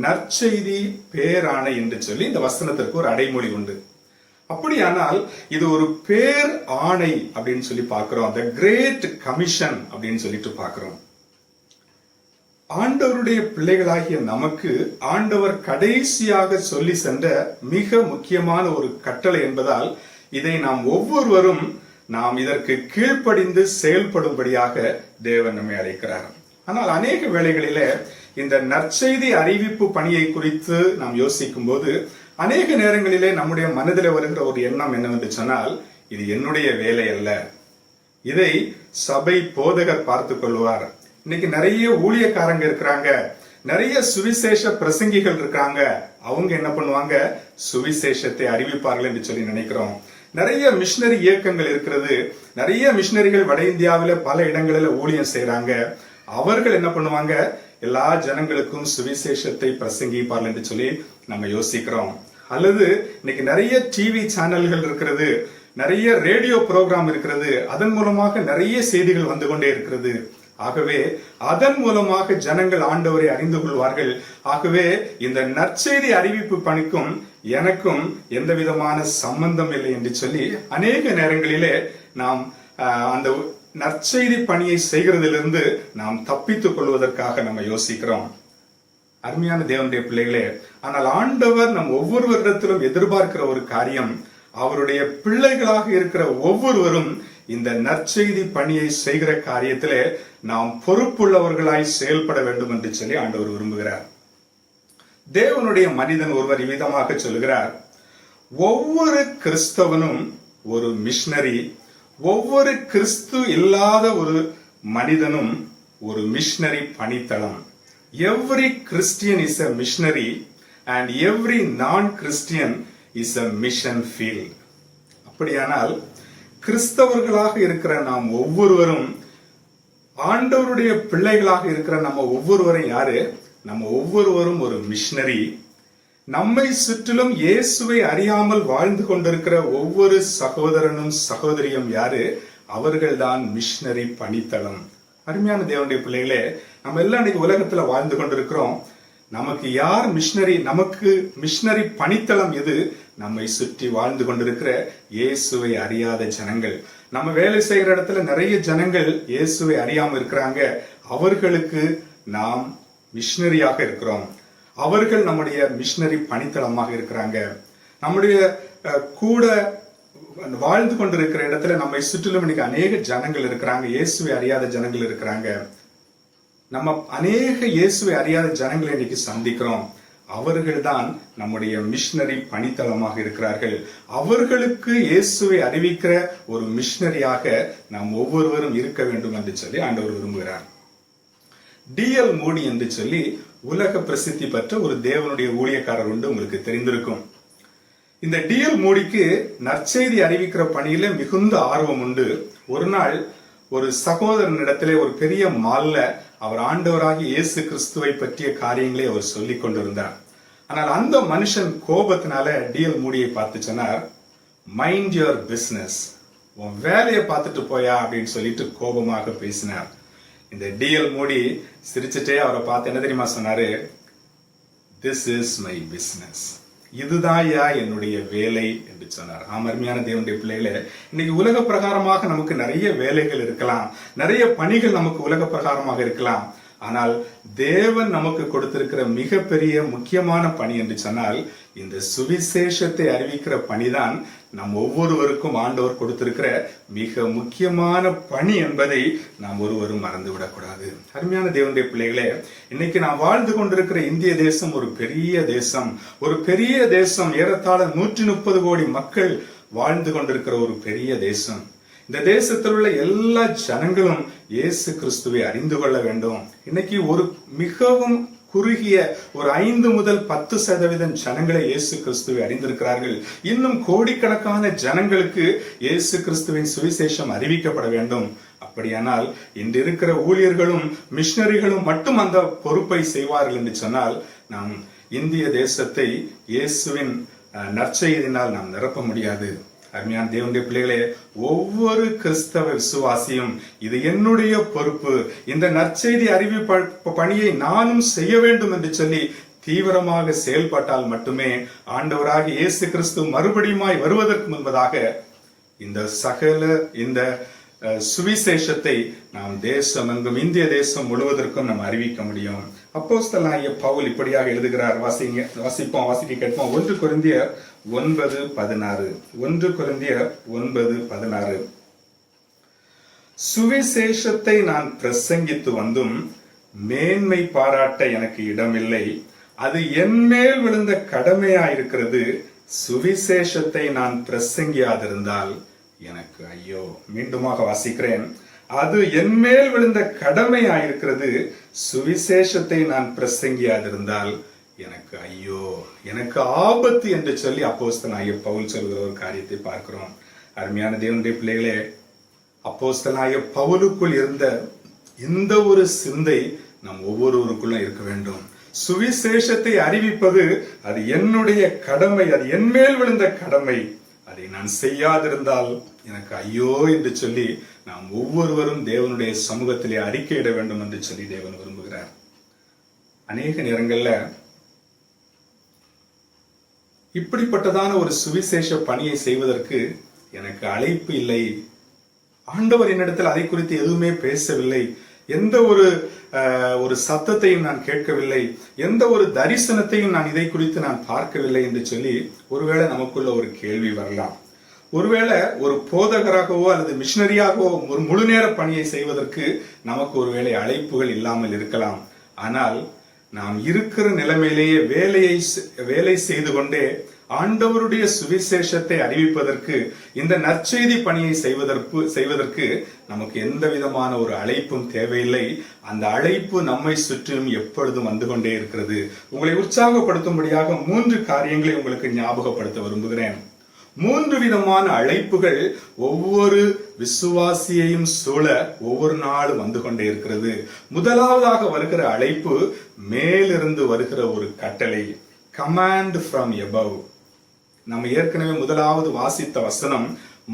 நற்செய்தி பேராணை என்று சொல்லி இந்த வசனத்திற்கு ஒரு அடைமொழி உண்டு. அப்படியானால் இது ஒரு பேர் ஆணை அப்படின்னு சொல்லி பார்க்கிறோம். the கிரேட் கமிஷன் அப்படின்னு சொல்லிட்டு பார்க்கிறோம். ஆண்டவருடைய பிள்ளைகளாகிய நமக்கு ஆண்டவர் கடைசியாக சொல்லி சென்ற மிக முக்கியமான ஒரு கட்டளை என்பதால் இதை நாம் ஒவ்வொருவரும் நாம் இதற்கு கீழ்ப்படிந்து செயல்படும்படியாக தேவன் நம்மை அழைக்கிறார். ஆனால் அநேக வேளைகளிலே இந்த நற்செய்தி அறிவிப்பு பணியை குறித்து நாம் யோசிக்கும் போது அநேக நேரங்களிலே நம்முடைய மனதில் வருகிற ஒரு எண்ணம் என்னவென்று சொன்னால், இது என்னுடைய வேலை அல்ல, இதை சபை போதகர் பார்த்துக் கொள்வார். இன்னைக்கு நிறைய ஊழியக்காரங்க இருக்கிறாங்க, நிறைய சுவிசேஷ பிரசங்கிகள் இருக்காங்க, அவங்க என்ன பண்ணுவாங்க, சுவிசேஷத்தை அறிவிப்பார்கள் என்று சொல்லி நினைக்கிறோம். நிறைய மிஷினரி இயக்கங்கள் இருக்கிறது, நிறைய மிஷினரிகள் வட இந்தியாவில பல இடங்களில் ஊழியம் செய்யறாங்க. அவர்கள் என்ன பண்ணுவாங்க, எல்லா ஜனங்களுக்கும் சுவிசேஷத்தை பிரசங்கிப்பார்கள் என்று சொல்லி நம்ம யோசிக்கிறோம். அல்லது இன்னைக்கு நிறைய டிவி சேனல்கள் இருக்கிறது, நிறைய ரேடியோ ப்ரோக்ராம் இருக்கிறது, அதன் மூலமாக நிறைய செய்திகள் வந்து கொண்டே இருக்கிறது. ஆகவே அதன் மூலமாக ஜனங்கள் ஆண்டவரை அறிந்து கொள்வார்கள். ஆகவே இந்த நற்செய்தி அறிவிப்பு பணிக்கும் எனக்கும் எந்த விதமான சம்பந்தம் இல்லை என்று சொல்லி அநேக நேரங்களிலே நாம் அந்த நற்செய்தி பணியை செய்கிறதிலிருந்து நாம் தப்பித்துக் கொள்வதற்காக நம்ம யோசிக்கிறோம். அருமையான தேவனுடைய பிள்ளைகளே, ஆனால் ஆண்டவர் நம் ஒவ்வொருவரிடத்திலும் எதிர்பார்க்கிற ஒரு காரியம், அவருடைய பிள்ளைகளாக இருக்கிற ஒவ்வொருவரும் இந்த நற்செய்தி பணியை செய்கிற காரியத்திலே நாம் பொறுப்புள்ளவர்களாய் செயல்பட வேண்டும் என்று சொல்லி ஆண்டவர் விரும்புகிறார். தேவனுடைய மனிதன் ஒருவர் இவ்விதமாக சொல்கிறார், ஒவ்வொரு கிறிஸ்தவனும் ஒரு மிஷனரி, ஒவ்வொரு கிறிஸ்து இல்லாத ஒரு மனிதனும் ஒரு மிஷனரி பணித்தளம். Every Christian is a missionary and every non-Christian is a mission field. அப்படியானால் கிறிஸ்தவர்களாக இருக்கிற நாம் ஒவ்வொருவரும், ஆண்டவருடைய பிள்ளைகளாக இருக்கிற நம்ம ஒவ்வொருவரும் யாரு, நம்ம ஒவ்வொருவரும் ஒரு மிஷனரி. நம்மை சுற்றிலும் இயேசுவை அறியாமல் வாழ்ந்து கொண்டிருக்கிற ஒவ்வொரு சகோதரனும் சகோதரியும் யாரு, அவர்கள்தான் மிஷனரி பணித்தளம். அருமையான தேவனுடைய பிள்ளைகளே, நம்ம எல்லாம் இன்னைக்கு உலகத்துல வாழ்ந்து கொண்டிருக்கிறோம். நமக்கு யார் மிஷனரி, நமக்கு மிஷனரி பணித்தளம் எது, நம்மை சுற்றி வாழ்ந்து கொண்டிருக்கிற இயேசுவை அறியாத ஜனங்கள். நம்ம வேலை செய்கிற இடத்துல நிறைய ஜனங்கள் இயேசுவை அறியாம இருக்கிறாங்க, அவர்களுக்கு நாம் மிஷனரியாக இருக்கிறோம். அவர்கள் நம்முடைய மிஷனரி பணித்தளமாக இருக்கிறாங்க. நம்முடைய கூட வாழ்ந்து கொண்டிருக்கிற இடத்துல நம்மை சுற்றிலும் இன்னைக்கு அநேக ஜனங்கள் இருக்கிறாங்க, இயேசுவை அறியாத ஜனங்கள் இருக்கிறாங்க. நம்ம அநேக இயேசுவை அறியாத ஜனங்களை இன்னைக்கு சந்திக்கிறோம். அவர்கள் தான் நம்முடைய மிஷனரி பணித்தளமாக இருக்கிறார்கள். அவர்களுக்கு இயேசுவை அறிவிக்கிற ஒரு மிஷனரியாக நாம் ஒவ்வொருவரும் இருக்க வேண்டும் என்று சொல்லி ஆண்டவர் விரும்புகிறார். D.L. மூடி என்று சொல்லி உலக பிரசித்தி பெற்ற ஒரு தேவனுடைய ஊழியக்காரர் உண்டு, உங்களுக்கு தெரிந்திருக்கும். இந்த D.L. மூடிக்கு நற்செய்தி அறிவிக்கிற பணியில மிகுந்த ஆர்வம் உண்டு. ஒரு நாள் ஒரு சகோதரனிடத்திலே ஒரு பெரிய மால்ல அவர் ஆண்டவராகி இயேசு கிறிஸ்துவை பற்றிய காரியங்களை அவர் சொல்லிக் கொண்டிருந்தார். ஆனால் அந்த மனுஷன் கோபத்தினால D.L. மூடியை பார்த்து சொன்னார், மைண்ட் யுவர் பிசினஸ், உன் வேலையை பார்த்துட்டு போயா அப்படின்னு சொல்லிட்டு கோபமாக பேசினார். இந்த D.L. மூடி சிரிச்சுட்டே அவரை பார்த்து என்ன தெரியுமா சொன்னாரு, திஸ் இஸ் மை பிசினஸ், இதுதான் என்னுடைய வேலை என்று சொன்னார். அருமையான தேவனுடைய பிள்ளைகளே, இன்னைக்கு உலக பிரகாரமாக நமக்கு நிறைய வேலைகள் இருக்கலாம், நிறைய பணிகள் நமக்கு உலக பிரகாரமாக இருக்கலாம். ஆனால் தேவன் நமக்கு கொடுத்திருக்கிற மிகப்பெரிய முக்கியமான பணி என்று சொன்னால் இந்த சுவிசேஷத்தை அறிவிக்கிற பணிதான் நம் ஒவ்வொருவருக்கும் ஆண்டவர் கொடுத்திருக்கிற மிக முக்கியமான பணி என்பதை நாம் ஒருவரும் மறந்துவிடக்கூடாது. அருமையான தேவனுடைய பிள்ளைகளே, இன்னைக்கு நாம் வாழ்ந்து கொண்டிருக்கிற இந்திய தேசம் ஒரு பெரிய தேசம், ஏறத்தாழ 130 கோடி மக்கள் வாழ்ந்து கொண்டிருக்கிற ஒரு பெரிய தேசம். இந்த தேசத்தில் உள்ள எல்லா ஜனங்களும் இயேசு கிறிஸ்துவை அறிந்து கொள்ள வேண்டும். இன்னைக்கு ஒரு மிகவும் குறுகிய ஒரு 5 முதல் 10% ஜனங்களை இயேசு கிறிஸ்துவை அறிந்திருக்கிறார்கள். இன்னும் கோடிக்கணக்கான ஜனங்களுக்கு இயேசு கிறிஸ்துவின் சுவிசேஷம் அறிவிக்கப்பட வேண்டும். அப்படியானால் இன்று இருக்கிற ஊழியர்களும் மிஷனரிகளும் மட்டும் அந்த பொறுப்பை செய்வார்கள் என்று சொன்னால் நாம் இந்திய தேசத்தை இயேசுவின் நற்செய்தியினால் நாம் நிரப்ப முடியாது. அருமையான தேவனுடைய பிள்ளைகளே, ஒவ்வொரு கிறிஸ்தவ விசுவாசியும் இது என்னுடைய பொறுப்பு, இந்த நற்செய்தி அறிவிப்பு பணியை நானும் செய்ய வேண்டும் என்று சொல்லி தீவிரமாக செயல்பட்டால் மட்டுமே ஆண்டவராக இயேசு கிறிஸ்து மறுபடியுமாய் வருவதற்கு முன்பதாக இந்த சுவிசேஷத்தை நாம் தேசம் எங்கும் இந்திய தேசம் முழுவதற்கும் நாம் அறிவிக்க முடியும். அப்போஸ்தலனாகிய பவுல் இப்படியாக எழுதுகிறார். வாசிக்க கேட்போம். 1 கொரிந்தியர் 9:16. 1 கொரிந்தியர் 9:16. சுவிசேஷத்தை நான் பிரசங்கித்து வந்தும் மேன்மை பாராட்ட எனக்கு இடமில்லை, அது என் மேல் விழுந்த கடமையாயிருக்கிறது. சுவிசேஷத்தை நான் பிரசங்கியாதிருந்தால் எனக்கு ஐயோ. மீண்டுமாக வாசிக்கிறேன். அது என் மேல் விழுந்த கடமையாயிருக்கிறது. சுவிசேஷத்தை நான் பிரசங்கியாதிருந்தால் எனக்கு ஐயோ, எனக்கு ஆபத்து என்று சொல்லி அப்போஸ்தலனாகிய பவுல் சொல்கிற ஒரு காரியத்தை பார்க்கிறோம். அருமையான தேவனுடைய பிள்ளைகளே, அப்போஸ்தலனாகிய பவுலுக்குள் இருந்த இந்த ஒரு சிந்தை நம் ஒவ்வொருவருக்குள்ள இருக்க வேண்டும். சுவிசேஷத்தை அறிவிப்பது அது என்னுடைய கடமை, அது என் மேல் விழுந்த கடமை. அதை நான் செய்யாதிருந்தால் எனக்கு ஐயோ என்று சொல்லி நாம் ஒவ்வொருவரும் தேவனுடைய சமூகத்திலே அறிக்கையிட வேண்டும் என்று சொல்லி தேவன் விரும்புகிறார். அநேக நேரங்கள்ல இப்படிப்பட்டதான ஒரு சுவிசேஷ பணியை செய்வதற்கு எனக்கு அழைப்பு இல்லை, ஆண்டவர் என்னிடத்தில் அதை குறித்து எதுவுமே பேசவில்லை, எந்த ஒரு சத்தத்தையும் நான் கேட்கவில்லை, எந்த ஒரு தரிசனத்தையும் நான் இதை குறித்து நான் பார்க்கவில்லை என்று சொல்லி ஒருவேளை நமக்குள்ள ஒரு கேள்வி வரலாம். ஒருவேளை ஒரு போதகராகவோ அல்லது மிஷனரியாகவோ ஒரு முழு நேர பணியை செய்வதற்கு நமக்கு ஒருவேளை அழைப்புகள் இல்லாமல் இருக்கலாம். ஆனால் நாம் இருக்கிற நிலைமையிலேயே வேலை செய்து கொண்டே ஆண்டவருடைய சுவிசேஷத்தை அறிவிப்பதற்கு, இந்த நற்செய்தி பணியை செய்வதற்கு நமக்கு எந்த விதமான ஒரு அழைப்பும் தேவையில்லை. அந்த அழைப்பு நம்மை சுற்றிலும் எப்பொழுதும் வந்து கொண்டே இருக்கிறது. உங்களை உற்சாகப்படுத்தும்படியாக 3 காரியங்களை உங்களுக்கு ஞாபகப்படுத்த விரும்புகிறேன். 3 விதமான அழைப்புகள் ஒவ்வொரு விசுவாசியையும் சூழ ஒவ்வொரு நாளும் வந்து கொண்டே இருக்கிறது. முதலாவதாக வருகிற அழைப்பு மேலிருந்து வருகிற ஒரு கட்டளை, கமாண்ட் ஃப்ரம் எபவ். நம்ம ஏற்கனவே முதலாவது வாசித்த வசனம்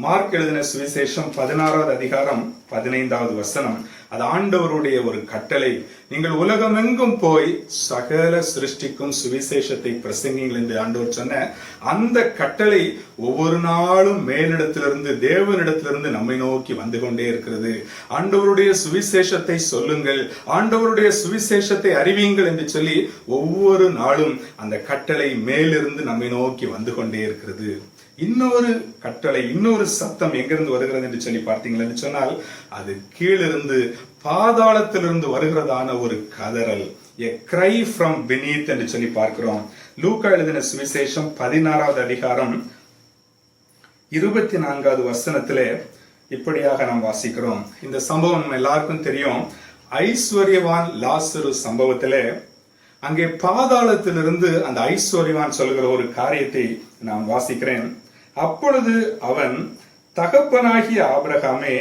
மார்க் எழுதின சுவிசேஷம் 16வது அதிகாரம் 15வது வசனம். அது ஆண்டவருடைய ஒரு கட்டளை. நீங்கள் உலகமெங்கும் போய் சகல சிருஷ்டிக்கும் சுவிசேஷத்தை பிரசங்கிங்கள் என்று ஆண்டவர் சொன்ன அந்த கட்டளை ஒவ்வொரு நாளும் மேலிடத்திலிருந்து தேவனிடத்திலிருந்து நம்மை நோக்கி வந்து கொண்டே இருக்கிறது. ஆண்டவருடைய சுவிசேஷத்தை சொல்லுங்கள், ஆண்டவருடைய சுவிசேஷத்தை அறிவியுங்கள் என்று சொல்லி ஒவ்வொரு நாளும் அந்த கட்டளை மேலிருந்து நம்மை நோக்கி வந்து கொண்டே இருக்கிறது. இன்னொரு கட்டளை, இன்னொரு சத்தம் எங்கிருந்து வருகிறது என்று சொல்லி பார்த்தீங்களா என்று சொன்னால், அது கீழிருந்து பாதாளத்திலிருந்து வருகிறதான ஒரு கதறல், a cry from beneath என்று சொல்லி பார்க்கிறோம். லூக்கா எழுதின சுவிசேஷம் 16வது அதிகாரம் 24வது வசனத்திலே இப்படியாக நாம் வாசிக்கிறோம். இந்த சம்பவம் நம்ம எல்லாருக்கும் தெரியும். ஐஸ்வர்யவான் லாசரு சம்பவத்திலே அங்கே பாதாளத்திலிருந்து அந்த ஐஸ்வர்யவான் சொல்கிற ஒரு காரியத்தை நான் வாசிக்கிறேன். அப்பொழுது அவன், தகப்பனாகிய ஆபிரகாமே,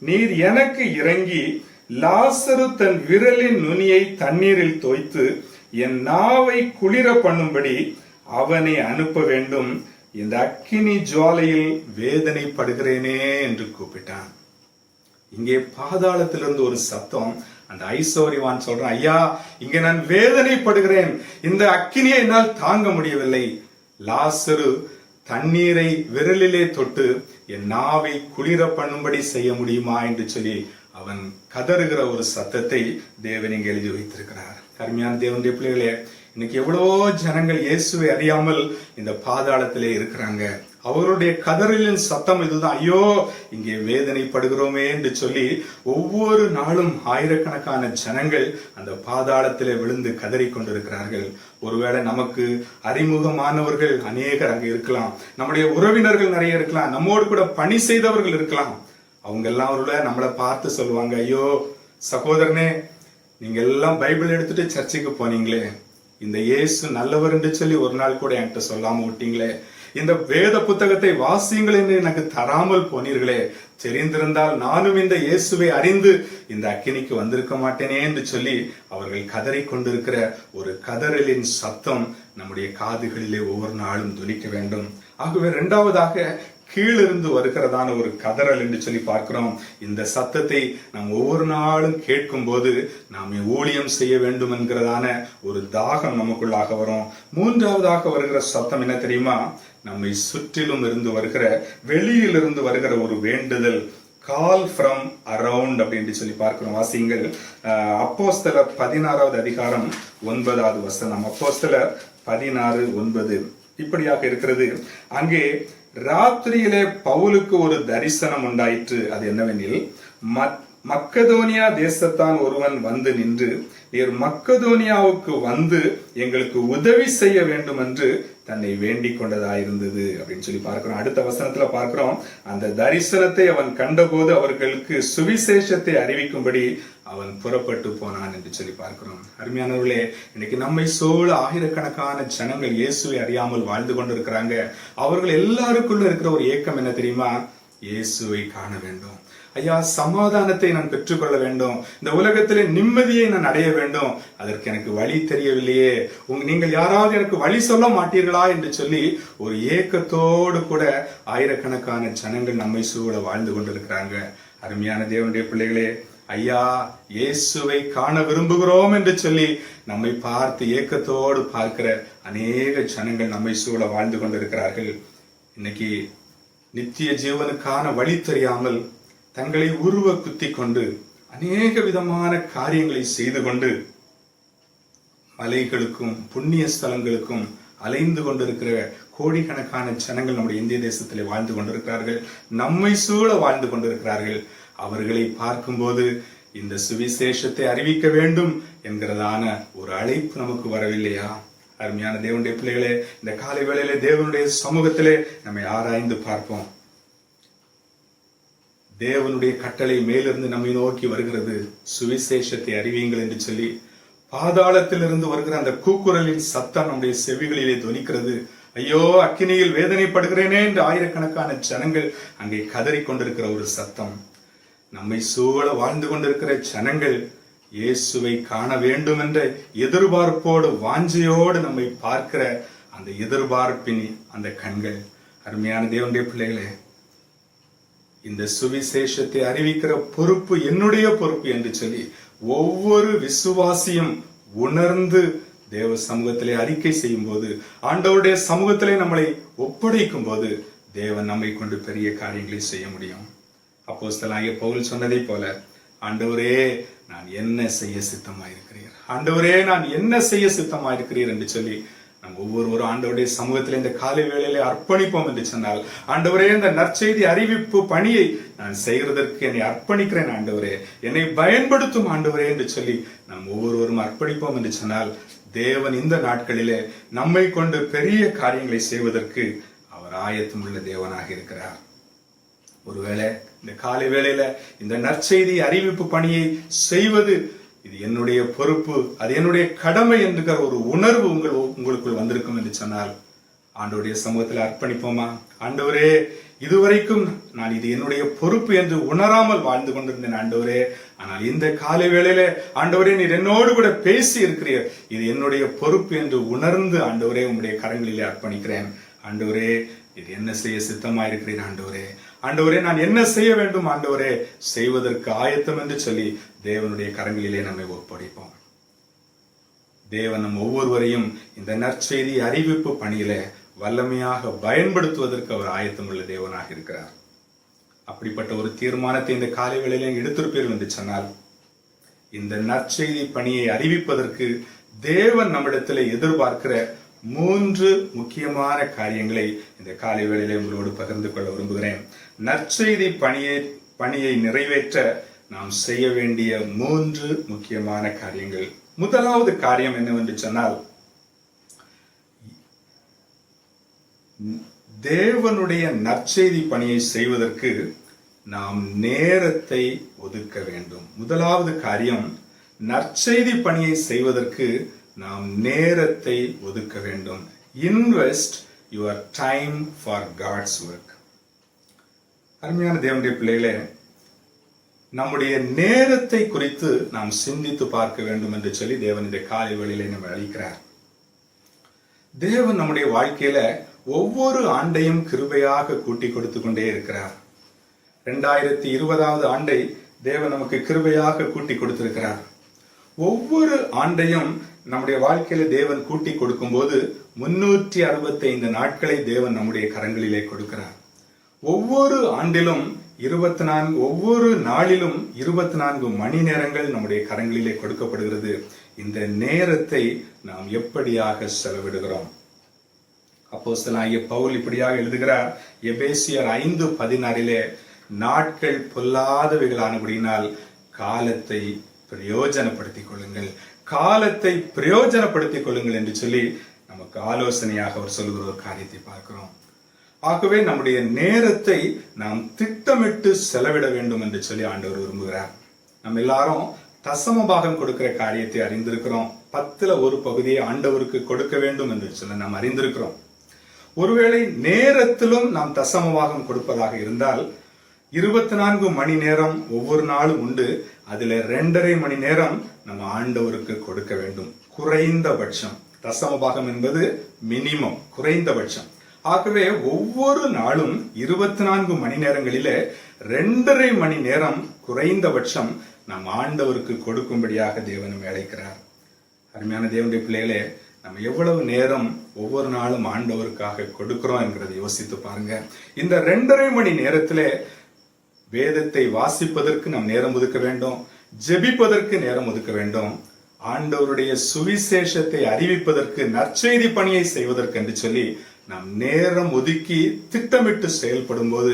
நீர் எனக்கு இறங்கி லாசரு தன் விரலின் நுனியை தண்ணீரில் தோய்த்து என் நாவை குளிர பண்ணும்படி அவனை அனுப்ப வேண்டும், இந்த அக்கினி ஜுவாலையில் வேதனைப்படுகிறேனே என்று கூப்பிட்டான். இங்கே பாதாளத்திலிருந்து ஒரு சத்தம். அந்த ஐஸ்வர்யவான் சொல்றான், ஐயா, இங்க நான் வேதனைப்படுகிறேன், இந்த அக்கினியை என்னால் தாங்க முடியவில்லை. லாசரு தண்ணீரை விரலிலே தொட்டு என் நாவை குளிர பண்ணும்படி செய்ய முடியுமா என்று சொல்லி அவன் கதறுகிற ஒரு சத்தத்தை தேவன் இங்கே எழுதி வைத்திருக்கிறார். அருமையான தேவனுடைய பிள்ளைகளே, இன்னைக்கு எவ்வளவோ ஜனங்கள் இயேசுவை அறியாமல் இந்த பாதாளத்திலே இருக்கிறாங்க. அவருடைய கதறலின் சத்தம் இதுதான், ஐயோ இங்கே வேதனைப்படுகிறோமே என்று சொல்லி ஒவ்வொரு நாளும் ஆயிரக்கணக்கான ஜனங்கள் அந்த பாதாளத்திலே விழுந்து கதறி கொண்டிருக்கிறார்கள். ஒருவேளை நமக்கு அறிமுகமானவர்கள் அநேகர் அங்கே இருக்கலாம், நம்முடைய உறவினர்கள் நிறைய இருக்கலாம், நம்மோடு கூட பணி செய்தவர்கள் இருக்கலாம். அவங்க எல்லாம் அவர்கள நம்மளை பார்த்து சொல்லுவாங்க, ஐயோ சகோதரனே, நீங்க எல்லாம் பைபிள் எடுத்துட்டு சர்ச்சைக்கு போனீங்களே, இந்த இயேசு நல்லவர் என்று சொல்லி ஒரு நாள் கூட என்கிட்ட சொல்லாம விட்டீங்களே, இந்த வேத புத்தகத்தை வாசியுங்கள் என்று எனக்கு தராமல் போனீர்களே, தெரிந்திருந்தால் நானும் இந்த இயேசுவை அறிந்து இந்த அக்கினிக்கு வந்திருக்க மாட்டேனே என்று சொல்லி அவர்கள் கதறி கொண்டிருக்கிற ஒரு கதறலின் சத்தம் நம்முடைய காதுகளிலே ஒவ்வொரு நாளும் துணிக்க வேண்டும். ஆகவே இரண்டாவதாக கீழிருந்து வருகிறதான ஒரு கதறல் என்று சொல்லி பார்க்கிறோம். இந்த சத்தத்தை நாம் ஒவ்வொரு நாளும் கேட்கும் போது நாம் ஊழியம் செய்ய வேண்டும் என்கிறதான ஒரு தாகம் நமக்குள்ளாக வரும். மூன்றாவதாக வருகிற சத்தம் என்ன தெரியுமா? நம்மை சுற்றிலும் இருந்து வருகிற, வெளியிலிருந்து வருகிற ஒரு வேண்டுதல், கால் ஃப்ரம் அரவுண்ட் அப்படின்னு சொல்லி பார்க்கிறோம். வாசிங்கள் அப்போஸ்தலர் 16வது அதிகாரம் 9வது வசனம். அப்போஸ்தலர் 16:9 இப்படியாக இருக்கிறது. அங்கே ராத்திரியிலே பவுலுக்கு ஒரு தரிசனம் உண்டாயிற்று. அது என்னவெனில், மக்கதோனியா தேசத்தான் ஒருவன் வந்து நின்று, நீர் மக்கதோனியாவுக்கு வந்து எங்களுக்கு உதவி செய்ய வேண்டும் என்று தன்னை வேண்டிக் கொண்டதாயிருந்தது அப்படின்னு சொல்லி பார்க்கிறோம். அடுத்த வசனத்துல பார்க்கிறோம், அந்த தரிசனத்தை அவன் கண்டபோது அவர்களுக்கு சுவிசேஷத்தை அறிவிக்கும்படி அவன் புறப்பட்டு போனான் என்று சொல்லி பார்க்கிறோம். அருமையானவர்களே, இன்னைக்கு நம்மை சூழ ஆயிரக்கணக்கான ஜனங்கள் இயேசுவை அறியாமல் வாழ்ந்து கொண்டிருக்கிறாங்க. அவர்கள் எல்லாருக்குள்ள இருக்கிற ஒரு ஏக்கம் என்ன தெரியுமா? இயேசுவை காண வேண்டும். ஐயா, சமாதானத்தை நான் பெற்றுக்கொள்ள வேண்டும், இந்த உலகத்திலே நிம்மதியை நான் அடைய வேண்டும், அதற்கு எனக்கு வழி தெரியவில்லையே, நீங்கள் யாராவது எனக்கு வழி சொல்ல மாட்டீர்களா என்று சொல்லி ஒரு ஏக்கத்தோடு கூட ஆயிரக்கணக்கான ஜனங்கள் நம்மை சூழ வாழ்ந்து கொண்டிருக்கிறாங்க. அருமையான தேவனுடைய பிள்ளைகளே, ஐயா இயேசுவை காண விரும்புகிறோம் என்று சொல்லி நம்மை பார்த்து ஏக்கத்தோடு பார்க்கிற அநேக ஜனங்கள் நம்மை சூழ வாழ்ந்து கொண்டிருக்கிறார்கள். இன்னைக்கு நித்திய ஜீவனுக்கான வழி தெரியாமல் தங்களை உருவ குத்தி கொண்டு அநேக விதமான காரியங்களை செய்து கொண்டு மலைகளுக்கும் புண்ணிய ஸ்தலங்களுக்கும் அலைந்து கொண்டிருக்கிற கோடிக்கணக்கான ஜனங்கள் நம்முடைய இந்திய தேசத்திலே வாழ்ந்து கொண்டிருக்கிறார்கள், நம்மை சூழ வாழ்ந்து கொண்டிருக்கிறார்கள். அவர்களை பார்க்கும்போது இந்த சுவிசேஷத்தை அறிவிக்க வேண்டும் என்கிறதான ஒரு அழைப்பு நமக்கு வரவில்லையா? அருமையான தேவனுடைய பிள்ளைகளே, இந்த காலை வேளையிலே தேவனுடைய சமூகத்திலே நம்மை ஆராய்ந்து பார்ப்போம். தேவனுடைய கட்டளை மேலிருந்து நம்மை நோக்கி வருகிறது, சுவிசேஷத்தை அறிவியுங்கள் என்று சொல்லி. பாதாளத்திலிருந்து வருகிற அந்த கூக்குரலின் சத்தம் நம்முடைய செவிகளிலே தொனிக்கிறது. ஐயோ அக்கினியில் வேதனைப்படுகிறேனே என்று ஆயிரக்கணக்கான ஜனங்கள் அங்கே கதறி கொண்டிருக்கிற ஒரு சத்தம். நம்மை சூழ வாழ்ந்து கொண்டிருக்கிற ஜனங்கள் இயேசுவை காண வேண்டும் என்ற எதிர்பார்ப்போடு வாஞ்சையோடு நம்மை பார்க்கிற அந்த எதிர்பார்ப்பின் அந்த கண்கள். அருமையான தேவனுடைய பிள்ளைகளே, இந்த சுவிசேஷத்தை அறிவிக்கிற பொறுப்பு என்னுடைய பொறுப்பு என்று சொல்லி ஒவ்வொரு விசுவாசியும் உணர்ந்து தேவ சமூகத்திலே அறிக்கை செய்யும் போது, ஆண்டவருடைய சமூகத்திலே நம்மளை ஒப்படைக்கும் போது தேவன் நம்மை கொண்டு பெரிய காரியங்களை செய்ய முடியும். அப்போஸ்தலனாகிய பவுல் சொன்னதை போல, ஆண்டவரே நான் என்ன செய்ய சித்தமாயிருக்கிறீர், ஆண்டவரே நான் என்ன செய்ய சித்தமாயிருக்கிறீர் என்று சொல்லி நாம் ஒவ்வொருவரும் ஆண்டவருடைய சமூகத்தில் இந்த காலை வேளையிலே அர்ப்பணிப்போம் என்று சொன்னால், ஆண்டவரே இந்த நற்செய்தி அறிவிப்பு பணியை நான் செய்கிறதற்கு என்னை அர்ப்பணிக்கிறேன் ஆண்டவரே, என்னை பயன்படுத்தும் ஆண்டவரே என்று சொல்லி நாம் ஒவ்வொருவரும் அர்ப்பணிப்போம் என்று சொன்னால், தேவன் இந்த நாட்களிலே நம்மை கொண்டு பெரிய காரியங்களை செய்வதற்கு அவர் ஆயத்தம் உள்ள தேவனாக இருக்கிறார். ஒருவேளை இந்த காலை வேளையில இந்த நற்செய்தி அறிவிப்பு பணியை செய்வது இது என்னுடைய பொறுப்பு, அது என்னுடைய கடமை என்கிற ஒரு உணர்வு உங்களுக்குள் வந்திருக்கும் என்று சொன்னால், ஆண்டவருடைய சமூகத்தில் அர்ப்பணிப்போமா? ஆண்டவரே, இதுவரைக்கும் நான் இது என்னுடைய பொறுப்பு என்று உணராமல் வாழ்ந்து கொண்டிருந்தேன் ஆண்டவரே, ஆனால் இந்த காலை வேளையில ஆண்டவரே நீர் என்னோடு கூட பேசி இருக்கிறீர், இது என்னுடைய பொறுப்பு என்று உணர்ந்து ஆண்டவரே உம்முடைய கரங்களிலே அர்ப்பணிக்கிறேன். ஆண்டவரே இது என்ன செய்ய சித்தமாயிருக்கிறீர் ஆண்டவரே, ஆண்டவரே நான் என்ன செய்ய வேண்டும் ஆண்டவரே, செய்வதற்கு ஆயத்தம் என்று சொல்லி தேவனுடைய கரங்களிலே நம்மை ஒப்படைப்போம். தேவன் நம் ஒவ்வொருவரையும் இந்த நற்செய்தி அறிவிப்பு பணியில வல்லமையாக பயன்படுத்துவதற்கு அவர் ஆயத்தம் உள்ள தேவனாக இருக்கிறார். அப்படிப்பட்ட ஒரு தீர்மானத்தை இந்த காலை வேளையில எடுத்திருப்பீர்கள் என்று சொன்னால், இந்த நற்செய்தி பணியை அறிவிப்பதற்கு தேவன் நம்மிடத்தில் எதிர்பார்க்கிற 3 முக்கியமான காரியங்களை இந்த காலை வேளையிலே உங்களோடு பகிர்ந்து கொள்ள விரும்புகிறேன். நற்செய்தி பணியை நிறைவேற்ற நாம் செய்ய வேண்டிய 3 முக்கியமான காரியங்கள். முதலாவது காரியம் என்னவென்று சொன்னால், தேவனுடைய நற்செய்தி பணியை செய்வதற்கு நாம் நேரத்தை ஒதுக்க வேண்டும். முதலாவது காரியம், நற்செய்தி பணியை செய்வதற்கு நாம் நேரத்தை ஒதுக்க வேண்டும். Invest your time for God's work. அருமையான தேவனுடைய பிள்ளைகளே, நம்முடைய நேரத்தை குறித்து நாம் சிந்தித்து பார்க்க வேண்டும் என்று சொல்லி தேவன் இந்த காலை வேளையிலே நம்ம அளிக்கிறார். தேவன் நம்முடைய வாழ்க்கையில ஒவ்வொரு ஆண்டையும் கிருபையாக கூட்டி கொடுத்து கொண்டே இருக்கிறார். 2020வது ஆண்டை தேவன் நமக்கு கிருபையாக கூட்டி கொடுத்திருக்கிறார். ஒவ்வொரு ஆண்டையும் நம்முடைய வாழ்க்கையில தேவன் கூட்டி கொடுக்கும் போது 365 நாட்களை தேவன் நம்முடைய கரங்களிலே கொடுக்கிறார். ஒவ்வொரு ஆண்டிலும் ஒவ்வொரு நாளிலும் 24 மணி நேரங்கள் நம்முடைய கரங்களிலே கொடுக்கப்படுகிறது. இந்த நேரத்தை நாம் எப்படியாக செலவிடுகிறோம்? அப்போஸ்தலனாகிய பவுல் இப்படியாக எழுதுகிறார். எபேசியர் 5:16 நாட்கள் பொல்லாதவைகளானபடியினால் காலத்தை பிரயோஜனப்படுத்திக் கொள்ளுங்கள், காலத்தை பிரயோஜனப்படுத்திக் கொள்ளுங்கள் என்று சொல்லி நமக்கு ஆலோசனையாக அவர் சொல்லுகிற ஒரு காரியத்தை பார்க்கிறோம். ஆகவே நம்முடைய நேரத்தை நாம் திட்டமிட்டு செலவிட வேண்டும் என்று சொல்லி ஆண்டவர் விரும்புகிறார். நம்ம எல்லாரும் தசம பாகம் கொடுக்கிற காரியத்தை அறிந்திருக்கிறோம். 10ல் ஒரு பகுதியை ஆண்டவருக்கு கொடுக்க வேண்டும் என்று சொல்லி நாம் அறிந்திருக்கிறோம். ஒருவேளை நேரத்திலும் நாம் தசம பாகம் கொடுப்பதாக இருந்தால் 24 மணி நேரம் ஒவ்வொரு நாளும் உண்டு. அதுல 2.5 மணி நேரம் நம்ம ஆண்டவருக்கு கொடுக்க வேண்டும். குறைந்தபட்சம் தசம பாகம் என்பது மினிமம், குறைந்தபட்சம். ஆகவே ஒவ்வொரு நாளும் 24 மணி நேரங்களிலே 2.5 மணி நேரம் குறைந்தபட்சம் நம் ஆண்டவருக்கு கொடுக்கும்படியாக தேவன் அழைக்கிறார். அருமையான தேவனுடைய பிள்ளைகளே, நம்ம எவ்வளவு நேரம் ஒவ்வொரு நாளும் ஆண்டவருக்காக கொடுக்கிறோம் என்கிறதை யோசித்து பாருங்க. இந்த 2.5 மணி நேரத்திலே வேதத்தை வாசிப்பதற்கு நாம் நேரம் ஒதுக்க வேண்டும், ஜெபிப்பதற்கு நேரம் ஒதுக்க வேண்டும், ஆண்டவருடைய சுவிசேஷத்தை அறிவிப்பதற்கு, நற்செய்தி பணியை செய்வதற்கு என்று சொல்லி நாம் நேரம் ஒதுக்கி திட்டமிட்டு செயல்படும் போது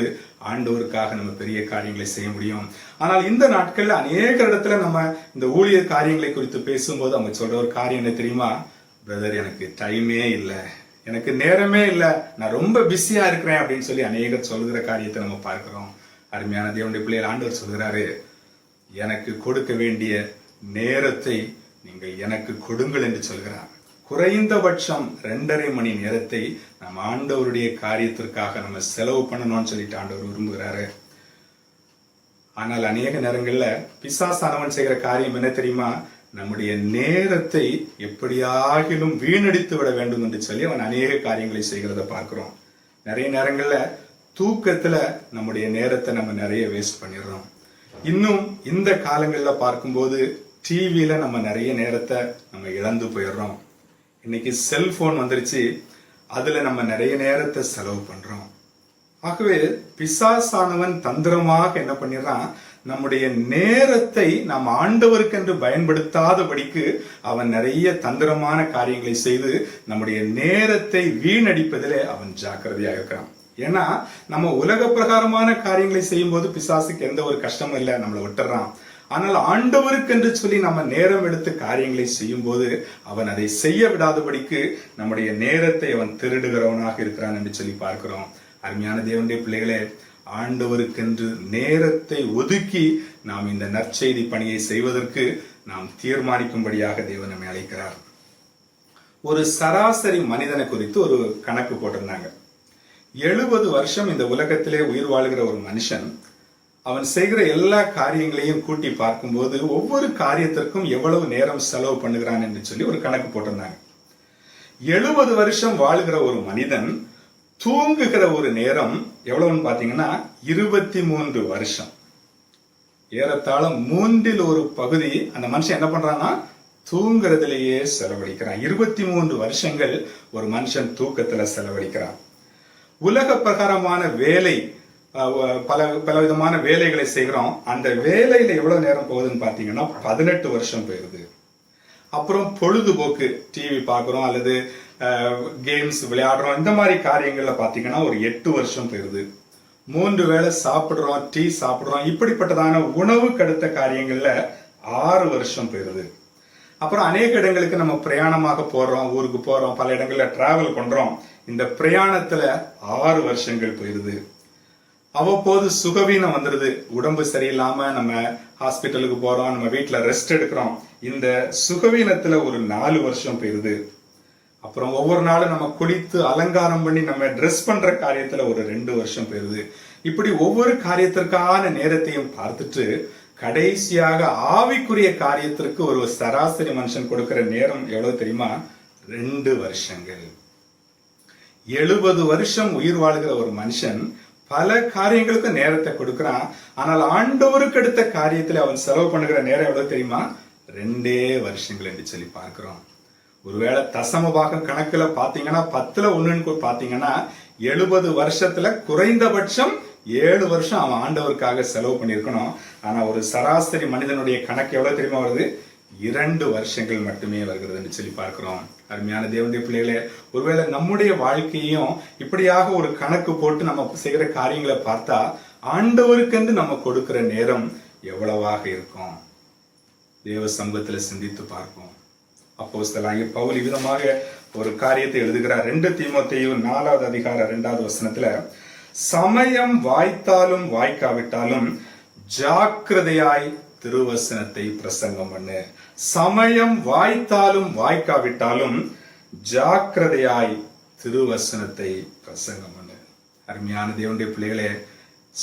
ஆண்டவருக்காக நம்ம பெரிய காரியங்களை செய்ய முடியும். ஆனால் இந்த நாட்கள்ல அநேக இடத்துல நம்ம இந்த ஊழியர் காரியங்களை குறித்து பேசும்போது அவங்க சொல்ற ஒரு காரியம் என்ன தெரியுமா? பிரதர், எனக்கு டைமே இல்லை, எனக்கு நேரமே இல்லை, நான் ரொம்ப பிஸியா இருக்கிறேன் அப்படின்னு சொல்லி அநேகர் சொல்லுகிற காரியத்தை நம்ம பார்க்கிறோம். அருமையான தேவனுடைய பிள்ளைகள், ஆண்டவர் சொல்கிறாரு, எனக்கு கொடுக்க வேண்டிய நேரத்தை நீங்கள் எனக்கு கொடுங்கள் என்று சொல்கிறார். குறைந்தபட்சம் 2.5 மணி நேரத்தை நம்ம ஆண்டவருடைய காரியத்திற்காக நம்ம செலவு பண்ணணும்னு சொல்லிட்டு ஆண்டவர் விரும்புகிறாரு. ஆனால் அநேக நேரங்கள்ல பிசாசானவன் செய்கிற காரியம் என்ன தெரியுமா? நம்முடைய நேரத்தை எப்படியாகிலும் வீணடித்து விட வேண்டும் என்று சொல்லி அவன் அநேக காரியங்களை செய்கிறத பார்க்கிறோம். நிறைய நேரங்கள்ல தூக்கத்துல நம்முடைய நேரத்தை நம்ம நிறைய வேஸ்ட் பண்ணிடுறோம். இன்னும் இந்த காலங்களில் பார்க்கும்போது டிவியில நம்ம நிறைய நேரத்தை நம்ம இழந்து போயிடுறோம். இன்னைக்கு செல்போன் வந்துருச்சு, அதுல நம்ம நிறைய நேரத்தை செலவு பண்றோம். ஆகவே பிசாசானவன் தந்திரமாக என்ன பண்ணிடுறான், நம்முடைய நேரத்தை நாம் ஆண்டவருக்கென்று பயன்படுத்தாதபடிக்கு அவன் நிறைய தந்திரமான காரியங்களை செய்து நம்முடைய நேரத்தை வீணடிப்பதிலே அவன் ஜாக்கிரதையாக இருக்கிறான். ஏன்னா நம்ம உலக பிரகாரமான காரியங்களை செய்யும் போது பிசாசுக்கு எந்த ஒரு கஷ்டமும் இல்லை, நம்மளை விட்டுறான். ஆனால் ஆண்டவருக்கு என்று சொல்லி நம்ம நேரம் எடுத்து காரியங்களை செய்யும் போது அவன் அதை செய்ய விடாதபடிக்கு நம்முடைய நேரத்தை அவன் திருடுகிறவனாக இருக்கிறான் என்று சொல்லி பார்க்கிறோம். அருமையான தேவனுடைய பிள்ளைகளே, ஆண்டவருக்கென்று நேரத்தை ஒதுக்கி நாம் இந்த நற்செய்தி பணியை செய்வதற்கு நாம் தீர்மானிக்கும்படியாக தேவன் நம்மை அழைக்கிறார். ஒரு சராசரி மனிதனை குறித்து ஒரு கணக்கு போட்டிருந்தாங்க. 70 வருஷம் இந்த உலகத்திலே உயிர் வாழ்கிற ஒரு மனுஷன் அவன் செய்கிற எல்லா காரியங்களையும் கூட்டி பார்க்கும்போது ஒவ்வொரு காரியத்திற்கும் எவ்வளவு நேரம் செலவு பண்ணுகிறான் என்று சொல்லி ஒரு கணக்கு போட்டிருந்தாங்க. 70 வருஷம் வாழ்கிற ஒரு மனிதன் தூங்குகிற ஒரு நேரம் எவ்வளவுன்னு பாத்தீங்கன்னா 23 வருஷம். ஏறத்தாழ 1/3 அந்த மனுஷன் என்ன பண்றான்னா தூங்குறதுலேயே செலவழிக்கிறான். 23 வருஷங்கள் ஒரு மனுஷன் தூக்கத்துல செலவழிக்கிறான். உலக பிரகாரமான வேலை, பல விதமான வேலைகளை செய்கிறோம். அந்த வேலையில எவ்வளவு நேரம் போகுதுன்னு பாத்தீங்கன்னா 18 வருஷம் போயிருது. அப்புறம் பொழுதுபோக்கு, டிவி பார்க்கிறோம் அல்லது கேம்ஸ் விளையாடுறோம், இந்த மாதிரி காரியங்கள்ல பாத்தீங்கன்னா ஒரு 8 வருஷம் போயிருது. 3 வேளை சாப்பிடுறோம், டீ சாப்பிடுறோம், இப்படிப்பட்டதான உணவுக்கு அடுத்த காரியங்கள்ல 6 வருஷம் போயிருது. அப்புறம் அநேக இடங்களுக்கு நம்ம பிரயாணமாக போறோம், ஊருக்கு போறோம், பல இடங்கள்ல டிராவல் பண்றோம். இந்த பிரயாணத்துல 6 வருஷங்கள் போயிருது. அவ்வப்போது சுகவீனம் வந்துருது, உடம்பு சரியில்லாம நம்ம ஹாஸ்பிட்டலுக்கு போறோம், நம்ம வீட்டுல ரெஸ்ட் எடுக்கிறோம். இந்த சுகவீனத்துல ஒரு 4 வருஷம் போயிருது. அப்புறம் ஒவ்வொரு நாளும் நம்ம குளித்து அலங்காரம் பண்ணி நம்ம ட்ரெஸ் பண்ற காரியத்துல ஒரு 2 வருஷம் போயிருது. இப்படி ஒவ்வொரு காரியத்திற்கான நேரத்தையும் பார்த்துட்டு கடைசியாக ஆவிக்குரிய காரியத்திற்கு ஒரு சராசரி மனுஷன் கொடுக்கிற நேரம் எவ்வளவு தெரியுமா? 2 வருஷங்கள். 70 வருஷம் உயிர் வாழ்கிற ஒரு மனுஷன் பல காரியங்களுக்கு நேரத்தை கொடுக்கிறான். ஆனால் ஆண்டவருக்கு அடுத்த காரியத்துல அவன் செலவு பண்ணுகிற நேரம் எவ்வளவு தெரியுமா? 2 வருஷங்கள் என்று சொல்லி பார்க்கிறோம். ஒருவேளை தசம பாகம் கணக்குல பாத்தீங்கன்னா 10ல் 1 பாத்தீங்கன்னா 70 வருஷத்துல குறைந்தபட்சம் 7 வருஷம் அவன் ஆண்டவருக்காக செலவு பண்ணியிருக்கணும். ஆனா ஒரு சராசரி மனிதனுடைய கணக்கு எவ்வளவு தெரியுமா வருது? 2 வருஷங்கள் மட்டுமே வருகிறது என்று சொல்லி பார்க்கிறோம். அருமையான தேவனுடைய பிள்ளைகளே, ஒருவேளை நம்முடைய வாழ்க்கையும் இப்படியாக ஒரு கணக்கு போட்டு நம்ம செய்கிற காரியங்களை பார்த்தா ஆண்டவருக்கென்று நம்ம கொடுக்கிற நேரம் எவ்வளவாக இருக்கும்? தேவ சமூகத்துல சிந்தித்து பார்ப்போம். அப்போஸ்தலனாகிய பவுல் விதமாக ஒரு காரியத்தை எழுதுகிறார். 2 தீமோத்தேயு 4வது அதிகாரம் 2வது வசனத்துல, சமயம் வாய்த்தாலும் வாய்க்காவிட்டாலும் ஜாக்கிரதையாய் திருவசனத்தை பிரசங்கம் பண்ணு. சமயம் வாய்த்தாலும் வாய்க்காவிட்டாலும் ஜாக்கிரதையாய் திருவசனத்தை பிரசங்கம் பண்ணு. அருமையான தேவனுடைய பிள்ளைகளே,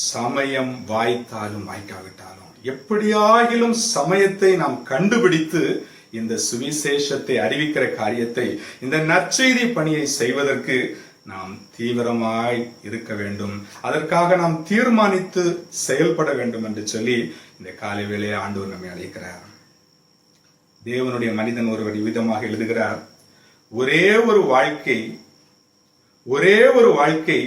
சமயம் வாய்த்தாலும் வாய்க்காவிட்டாலும் எப்படியாகிலும் சமயத்தை நாம் கண்டுபிடித்து இந்த சுவிசேஷத்தை அறிவிக்கிற காரியத்தை, இந்த நற்செய்தி பணியை செய்வதற்கு நாம் தீவிரமாய் இருக்க வேண்டும். அதற்காக நாம் தீர்மானித்து செயல்பட வேண்டும் என்று சொல்லி இந்த காலை வேளையை ஆண்டவர் நம்மை அழைக்கிறார். தேவனுடைய மனிதன் ஒருவர் விதமாக எழுதுகிறார், ஒரே ஒரு வாழ்க்கை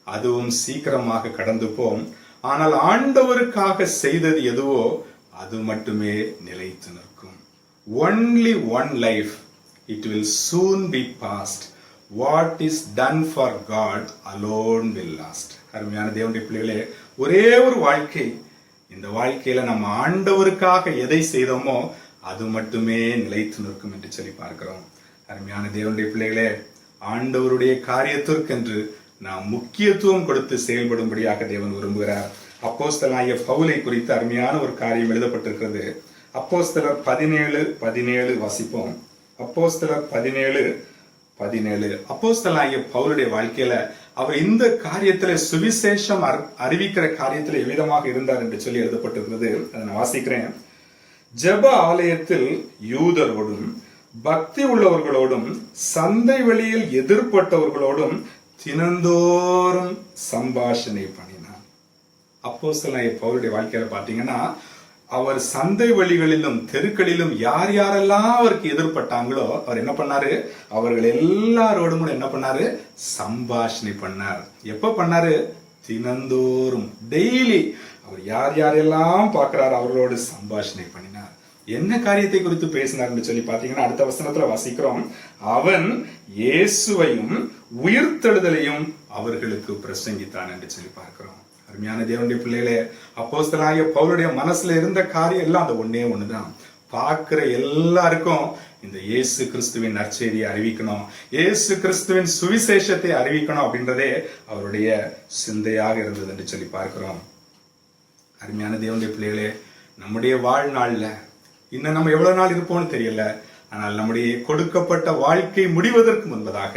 அதுவும் சீக்கிரமாக கடந்து போம். ஆனால் ஆண்டவருக்காக செய்தது எதுவோ அது மட்டுமே நிலைத்து நிற்கும். Only one life, it will soon be past. What is done for God alone will last. அருமையான தேவனுடைய பிள்ளைகளே, ஒரே ஒரு வாழ்க்கை, இந்த வாழ்க்கையில நம்ம ஆண்டவருக்காக எதை செய்தோமோ அது மட்டுமே நிலைத்து நிற்கும் என்று சொல்லி பார்க்கிறோம். அருமையான தேவனுடைய பிள்ளைகளே, ஆண்டவருடைய காரியத்திற்கென்று நாம் முக்கியத்துவம் கொடுத்து செயல்படும்படியாக தேவன் விரும்புகிறார். அப்போஸ்தலனாகிய பவுலை குறித்து அருமையான ஒரு காரியம் எழுதப்பட்டிருக்கிறது. அப்போஸ்தலர் 17:17 வாசிப்போம். அப்போஸ்தலர் 17:17. அப்போஸ்தலனாகிய பவுலுடைய வாழ்க்கையில அவர் இந்த காரியத்துல சுவிசேஷம் அறிவிக்கிற காரியத்துல எவ்விதமாக இருந்தார் என்று சொல்லி எழுதப்பட்டிருக்கிறது. அதை நான் வாசிக்கிறேன். ஜெப ஆலயத்தில் யூதரோடும் பக்தி உள்ளவர்களோடும் சந்தை வெளியில் எதிர்பட்டவர்களோடும் தினந்தோறும் சம்பாஷணை பண்ணினான். அப்போஸ்தலனாகிய பவுலுடைய வாழ்க்கையில பாத்தீங்கன்னா, அவர் சந்தை வழிகளிலும் தெருக்களிலும் யார் யாரெல்லாம் அவருக்கு எதிர்பட்டாங்களோ அவர் என்ன பண்ணாரு, அவர்கள் எல்லாரோடும் கூட என்ன பண்ணாரு, சம்பாஷணை பண்ணார். எப்ப பண்ணாரு, தினந்தோறும், டெய்லி அவர் யார் யாரெல்லாம் பார்க்கிறார் அவர்களோடு சம்பாஷணை பண்ணினார். என்ன காரியத்தை குறித்து பேசினார்னு சொல்லி பாத்தீங்கன்னா, அடுத்த வசனத்துல வாசிக்கிறோம், அவன் இயேசுவையும் உயிர்த்தெழுதலையும் அவர்களுக்கு பிரசங்கித்தான் என்று சொல்லி பார்க்கிறோம். அருமையான தேவனுடைய பிள்ளைகளே, அப்போஸ்தலனாகிய பவுலுடைய மனசுல இருந்த காரியம் எல்லாம் அந்த ஒன்னே ஒண்ணுதான். பார்க்கிற எல்லாருக்கும் இந்த இயேசு கிறிஸ்துவின் நற்செய்தியை அறிவிக்கணும், இயேசு கிறிஸ்துவின் சுவிசேஷத்தை அறிவிக்கணும் அப்படின்றதே அவருடைய சிந்தையாக இருந்தது என்று சொல்லி பார்க்கிறோம். அருமையான தேவனுடைய பிள்ளைகளே, நம்முடைய வாழ்நாள்ல இன்னும் நம்ம எவ்வளவு நாள் இருப்போம்னு தெரியல, ஆனால் நம்முடைய கொடுக்கப்பட்ட வாழ்க்கை முடிவதற்கு முன்பதாக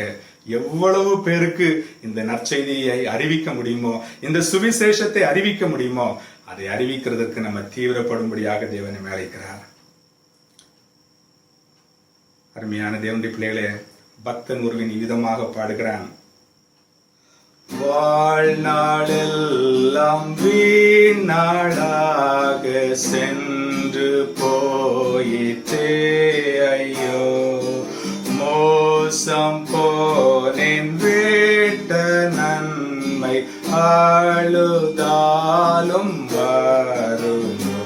எவ்வளவு பேருக்கு இந்த நற்செய்தியை அறிவிக்க முடியுமோ, இந்த சுவிசேஷத்தை அறிவிக்க முடியுமோ, அதை அறிவிக்கிறதுக்கு நம்ம தீவிரப்படும்படியாக தேவனை அழைக்கிறார். அருமையான தேவனுடைய பிள்ளைகளே, பக்தன் ஒருவன் விதமாக பாடுகிறான், வாழ்நாளெல்லாம் வீணாளாக சென்று போயிட்டே ஐயோ, மோசம் போனேன் வேட்ட நன்மை அழுதாலும் வருமோ,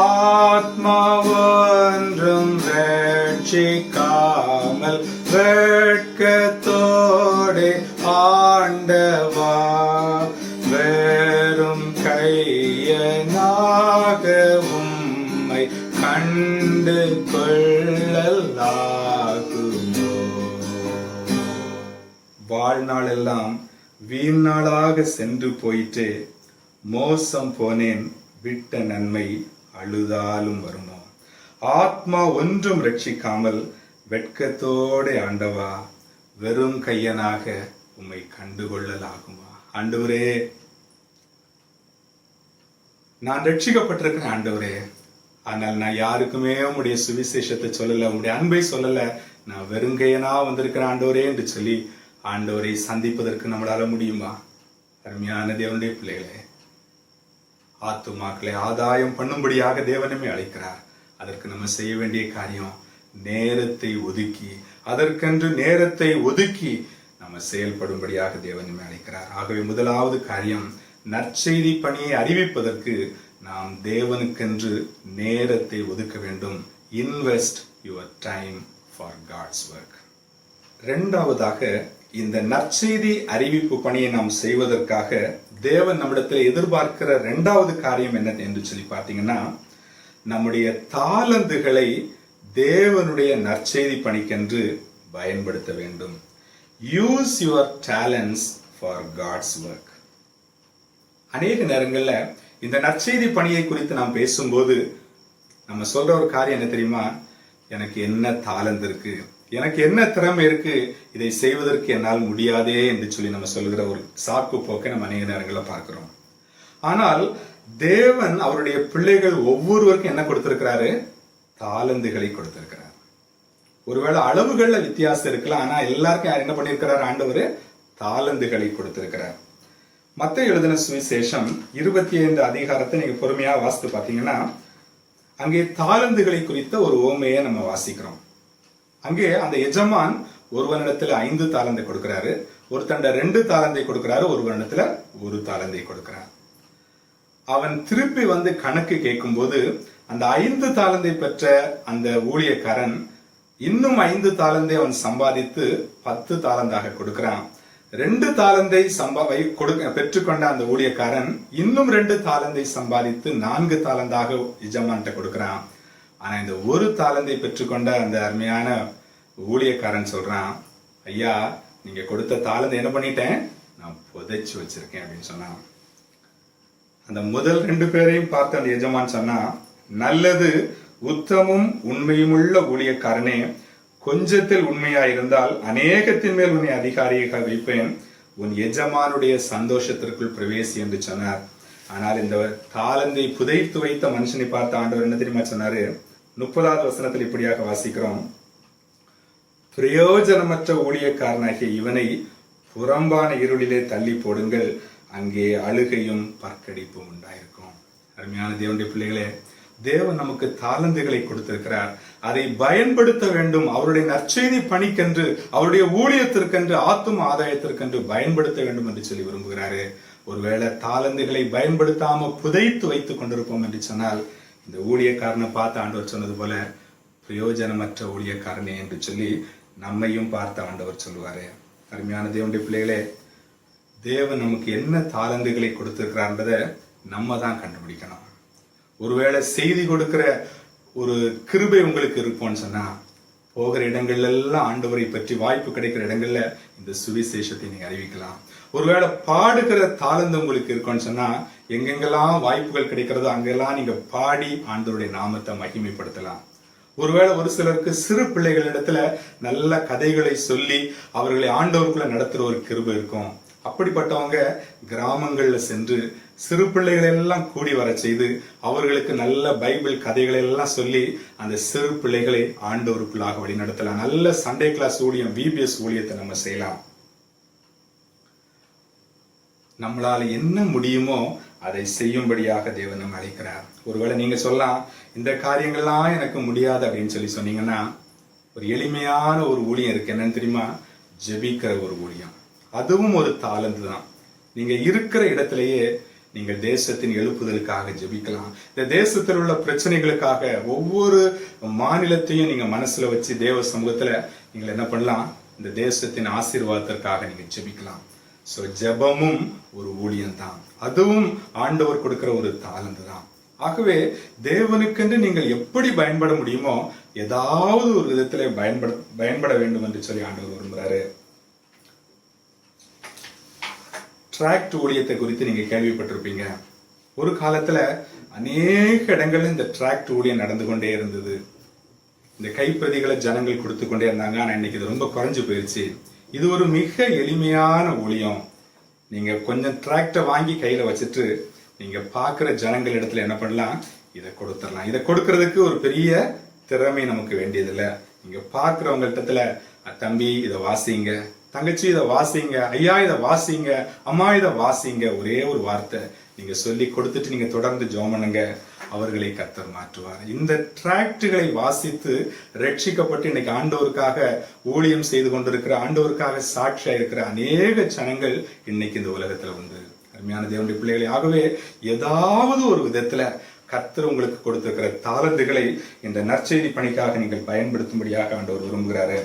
ஆத்மா ஒன்றும் ரட்சிக்காமல் வெட்கத்தோடு ஆண்டவா வெறும் கையனாக உம்மை கண்டு கொள்ளலாகுமோ. வாழ்நாளெல்லாம் வீணாளாக சென்று போயிட்டு மோசம் போனேன் விட்ட நன்மை அழுதாலும் வருமோ, ஆத்மா ஒன்றும் ரட்சிக்காமல் வெட்கத்தோடு ஆண்டவா வெறும் கையனாக உம்மை கண்டுகொள்ளலாகுமா. ஆண்டவரே, நான் ரட்சிக்கப்பட்டிருக்கிறேன் ஆண்டவரே, ஆனால் நான் யாருக்குமே உம்முடைய சுவிசேஷத்தை சொல்லல, உம்முடைய அன்பை சொல்லல, நான் வெறுங்கையனா வந்திருக்கிறேன் ஆண்டவரே என்று சொல்லி ஆண்டவரை சந்திப்பதற்கு நம்மளால முடியுமா? அருமையான தேவனுடைய பிள்ளைகளே, ஆத்துமாக்களை ஆதாயம் பண்ணும்படியாக தேவனமே அழைக்கிறார். அதற்கு நம்ம செய்ய வேண்டிய காரியம் நேரத்தை ஒதுக்கி, அதற்கென்று நேரத்தை ஒதுக்கி நம்ம செயல்படும்படியாக தேவனமே அழைக்கிறார். ஆகவே முதலாவது காரியம், நற்செய்தி பணியை அறிவிப்பதற்கு நாம் தேவனுக்கென்று நேரத்தை ஒதுக்க வேண்டும். Invest your time for God's work. இரண்டாவதாக, இந்த நற்செய்தி அறிவிப்பு பணியை நாம் செய்வதற்காக தேவன் நம்மிடத்தில் எதிர்பார்க்கிற இரண்டாவது காரியம் என்ன என்று சொல்லி பார்த்தீங்கன்னா, நம்முடைய தாளந்துகளை தேவனுடைய நற்செய்தி பணிக்கென்று பயன்படுத்த வேண்டும். Use your talents for God's work. அநேக நேரங்கள்ல இந்த நற்செய்தி பணியை குறித்து நாம் பேசும்போது நம்ம சொல்ற ஒரு காரியம் என்ன தெரியுமா, எனக்கு என்ன தாளந்து இருக்கு, எனக்கு என்ன திறமை இருக்கு, இதை செய்வதற்கு என்னால் முடியாதே என்று சொல்லி நம்ம சொல்லுகிற ஒரு சாக்கு போக்கை நம்ம அநேக நேரங்களில் பார்க்கிறோம். ஆனால் தேவன் அவருடைய பிள்ளைகள் ஒவ்வொருவருக்கும் என்ன கொடுத்திருக்கிறாரு, தாளந்துகளை கொடுத்திருக்கிறார். ஒருவேளை அளவுகள்ல வித்தியாசம் இருக்கலாம், ஆனா எல்லாருக்கும் என்ன பண்ணிருக்கிறார், ஆண்டவர் தாளந்துகளை கொடுத்திருக்கிறார். மத்தேயு எழுதின சுவிசேஷம் 25 அதிகாரத்தை நீங்க பொறுமையா வாசித்து பாத்தீங்கன்னா, அங்கே தாளந்துகளை குறித்த ஒரு ஓமையை நம்ம வாசிக்கிறோம். அங்கே அந்த எஜமான் ஒருவனிடத்துல 5 தாளந்தை கொடுக்கிறாரு, ஒருத்தண்ட 2 தாளந்தை கொடுக்கிறாரு, ஒருவனிடத்துல 1 தாளந்தை கொடுக்கிறார். அவன் திருப்பி வந்து கணக்கு கேட்கும் போது அந்த 5 தாளந்தை பெற்ற அந்த ஊழியக்காரன் இன்னும் 5 தாளந்தை அவன் சம்பாதித்து 10 தாளந்தாக கொடுக்கிறான். 2 தாளந்தை பெற்றுக்கொண்ட அந்த ஊழியக்காரன் இன்னும் 2 தாளந்தை சம்பாதித்து 4 தாளந்தாக எஜமான்கிட்ட கொடுக்கிறான். ஆனா இந்த 1 தாளந்தை பெற்றுக்கொண்ட அந்த அருமையான ஊழியக்காரன் சொல்றான், ஐயா, நீங்க கொடுத்த தாளந்தை என்ன பண்ணிட்டேன், நான் புதைச்சு வச்சிருக்கேன் அப்படின்னு சொன்னான். அந்த முதல் 2 பேரையும் பார்த்து அந்த எஜமான் சொன்னா, நல்லது உத்தமும் உண்மையுமுள்ள ஊழியக்காரனே, கொஞ்சத்தில் உண்மையாயிருந்தால் அநேகத்தின் மேல் உன்னை அதிகாரியாக வைப்பேன், உன் எஜமானுடைய சந்தோஷத்திற்குள் பிரவேசி என்று சொன்னார். ஆனால் இந்த தாளந்தை புதைத்து வைத்த மனுஷனை பார்த்த ஆண்டவர் என்ன தெரியுமா சொன்னாரு, 30வது வசனத்தில் இப்படியாக வாசிக்கிறோம், பிரயோஜனமற்ற ஊழியக்காரனாகிய இவனை புறம்பான இருளிலே தள்ளி போடுங்கள், அங்கே அழுகையும் பற்கடிப்பும் உண்டாயிருக்கும். அருமையான தேவனுடைய பிள்ளைகளே, தேவன் நமக்கு தாளந்துகளை கொடுத்திருக்கிறார். அதை பயன்படுத்த வேண்டும். அவருடைய நற்செய்தி பணிக்கென்று, அவருடைய ஊழியத்திற்கென்று, ஆத்தும ஆதாயத்திற்கென்று பயன்படுத்த வேண்டும் என்று சொல்லி விரும்புகிறாரு. ஒருவேளை தாளந்துகளை பயன்படுத்தாம புதைத்து வைத்துக் கொண்டிருப்போம் என்று சொன்னால், இந்த ஊழியக்காரனை பார்த்து ஆண்டவர் சொன்னது போல பிரயோஜனமற்ற ஊழியக்காரனே என்று சொல்லி நம்மையும் பார்த்து ஆண்டவர் சொல்லுவாரு. அருமையான தேவனுடைய பிள்ளைகளே, தேவன் நமக்கு என்ன தாளந்துகளை கொடுத்திருக்கிறார்ன்றதை நம்ம தான் கண்டுபிடிக்கணும். ஒருவேளை செய்தி கொடுக்கிற ஒரு கிருபை உங்களுக்கு இருக்கும்னு சொன்னா, போகிற இடங்கள்ல எல்லாம் ஆண்டவரை பற்றி வாய்ப்பு கிடைக்கிற இடங்கள்ல இந்த சுவிசேஷத்தை நீங்க அறிவிக்கலாம். ஒருவேளை பாடுகிற தாளந்து உங்களுக்கு இருக்கும்னு சொன்னா, எங்கெங்கெல்லாம் வாய்ப்புகள் கிடைக்கிறதோ அங்கெல்லாம் நீங்க பாடி ஆண்டவருடைய நாமத்தை மகிமைப்படுத்தலாம். ஒருவேளை ஒரு சிலருக்கு சிறு பிள்ளைகளிடத்துல நல்ல கதைகளை சொல்லி அவர்களை ஆண்டவருக்குள்ள நடத்துற ஒரு கிருபை இருக்கும். அப்படிப்பட்டவங்க கிராமங்கள்ல சென்று சிறு பிள்ளைகளை எல்லாம் கூடி வர செய்து அவர்களுக்கு நல்ல பைபிள் கதைகளை எல்லாம் சொல்லி அந்த சிறு பிள்ளைகளை ஆண்டவருக்குள்ளாக வழி நடத்தலாம். நல்ல சண்டே கிளாஸ் ஊழியம், VBS ஊழியத்தை நம்ம செய்யலாம். நம்மளால என்ன முடியுமோ அதை செய்யும்படியாக தேவன் நம்ம அழைக்கிறார். ஒருவேளை நீங்க சொல்லலாம், இந்த காரியங்கள்லாம் எனக்கு முடியாது அப்படின்னு சொல்லி சொன்னீங்கன்னா, ஒரு எளிமையான ஒரு ஊழியம் இருக்கு. என்னன்னு தெரியுமா? ஜெபிக்கிற ஒரு ஊழியம். அதுவும் ஒரு தாளந்து தான். நீங்க இருக்கிற இடத்திலேயே நீங்க தேசத்தின் எழுப்புதலுக்காக ஜெபிக்கலாம். இந்த தேசத்தில் உள்ள பிரச்சனைகளுக்காக ஒவ்வொரு மாநிலத்தையும் நீங்க மனசுல வச்சு தேவ சமூகத்துல நீங்க என்ன பண்ணலாம்? இந்த தேசத்தின் ஆசீர்வாதத்திற்காக நீங்க ஜெபிக்கலாம். சோ ஜெபமும் ஒரு ஊழியம் தான். அதுவும் ஆண்டவர் கொடுக்கிற ஒரு தாளந்து தான். ஆகவே தேவனுக்கென்று நீங்கள் எப்படி பயன்பட முடியுமோ ஏதாவது ஒரு விதத்திலே பயன்பட வேண்டும் என்று சொல்லி ஆண்டவர் விரும்புகிறாரு. டிராக்ட் ஊழியத்தை குறித்து நீங்க கேள்விப்பட்டிருப்பீங்க. ஒரு காலத்துல அநேக இடங்கள்ல இந்த டிராக்ட் ஊழியம் நடந்து கொண்டே இருந்தது. இந்த கைப்பிரதிகளை ஜனங்கள் கொடுத்து கொண்டே இருந்தாங்க. ஆனா இன்னைக்கு இது ரொம்ப குறைஞ்சு போயிருச்சு. இது ஒரு மிக எளிமையான ஊழியம். நீங்க கொஞ்சம் டிராக்டை வாங்கி கையில வச்சுட்டு நீங்க பாக்குற ஜனங்கள் இடத்துல என்ன பண்ணலாம்? இதை கொடுத்துடலாம். இதை கொடுக்கறதுக்கு ஒரு பெரிய திறமை நமக்கு வேண்டியதில்லை. நீங்க பாக்குறவங்க இடத்துல, தம்பி இதை வாசிங்க, தங்கச்சி இதை வாசிங்க, ஐயா இதை வாசிங்க, அம்மா இதை வாசிங்க, ஒரே ஒரு வார்த்தை நீங்க சொல்லி கொடுத்துட்டு நீங்க தொடர்ந்து ஜெபம் பண்ணுங்க. அவர்களை கர்த்தர் மாற்றுவார். இந்த டிராக்டுகளை வாசித்து ரட்சிக்கப்பட்டு இன்னைக்கு ஆண்டவருக்காக ஊழியம் செய்து கொண்டிருக்கிற, ஆண்டவருக்காக சாட்சியா இருக்கிற அநேக ஜனங்கள் இன்னைக்கு இந்த உலகத்துல உண்டு. அருமையான தேவனுடைய பிள்ளைகளை, ஆகவே ஏதாவது ஒரு விதத்துல கர்த்தர் உங்களுக்கு கொடுத்திருக்கிற தாளந்துகளை இந்த நற்செய்தி பணிக்காக நீங்கள் பயன்படுத்தும்படியாக ஆண்டவர் விரும்புகிறாரு.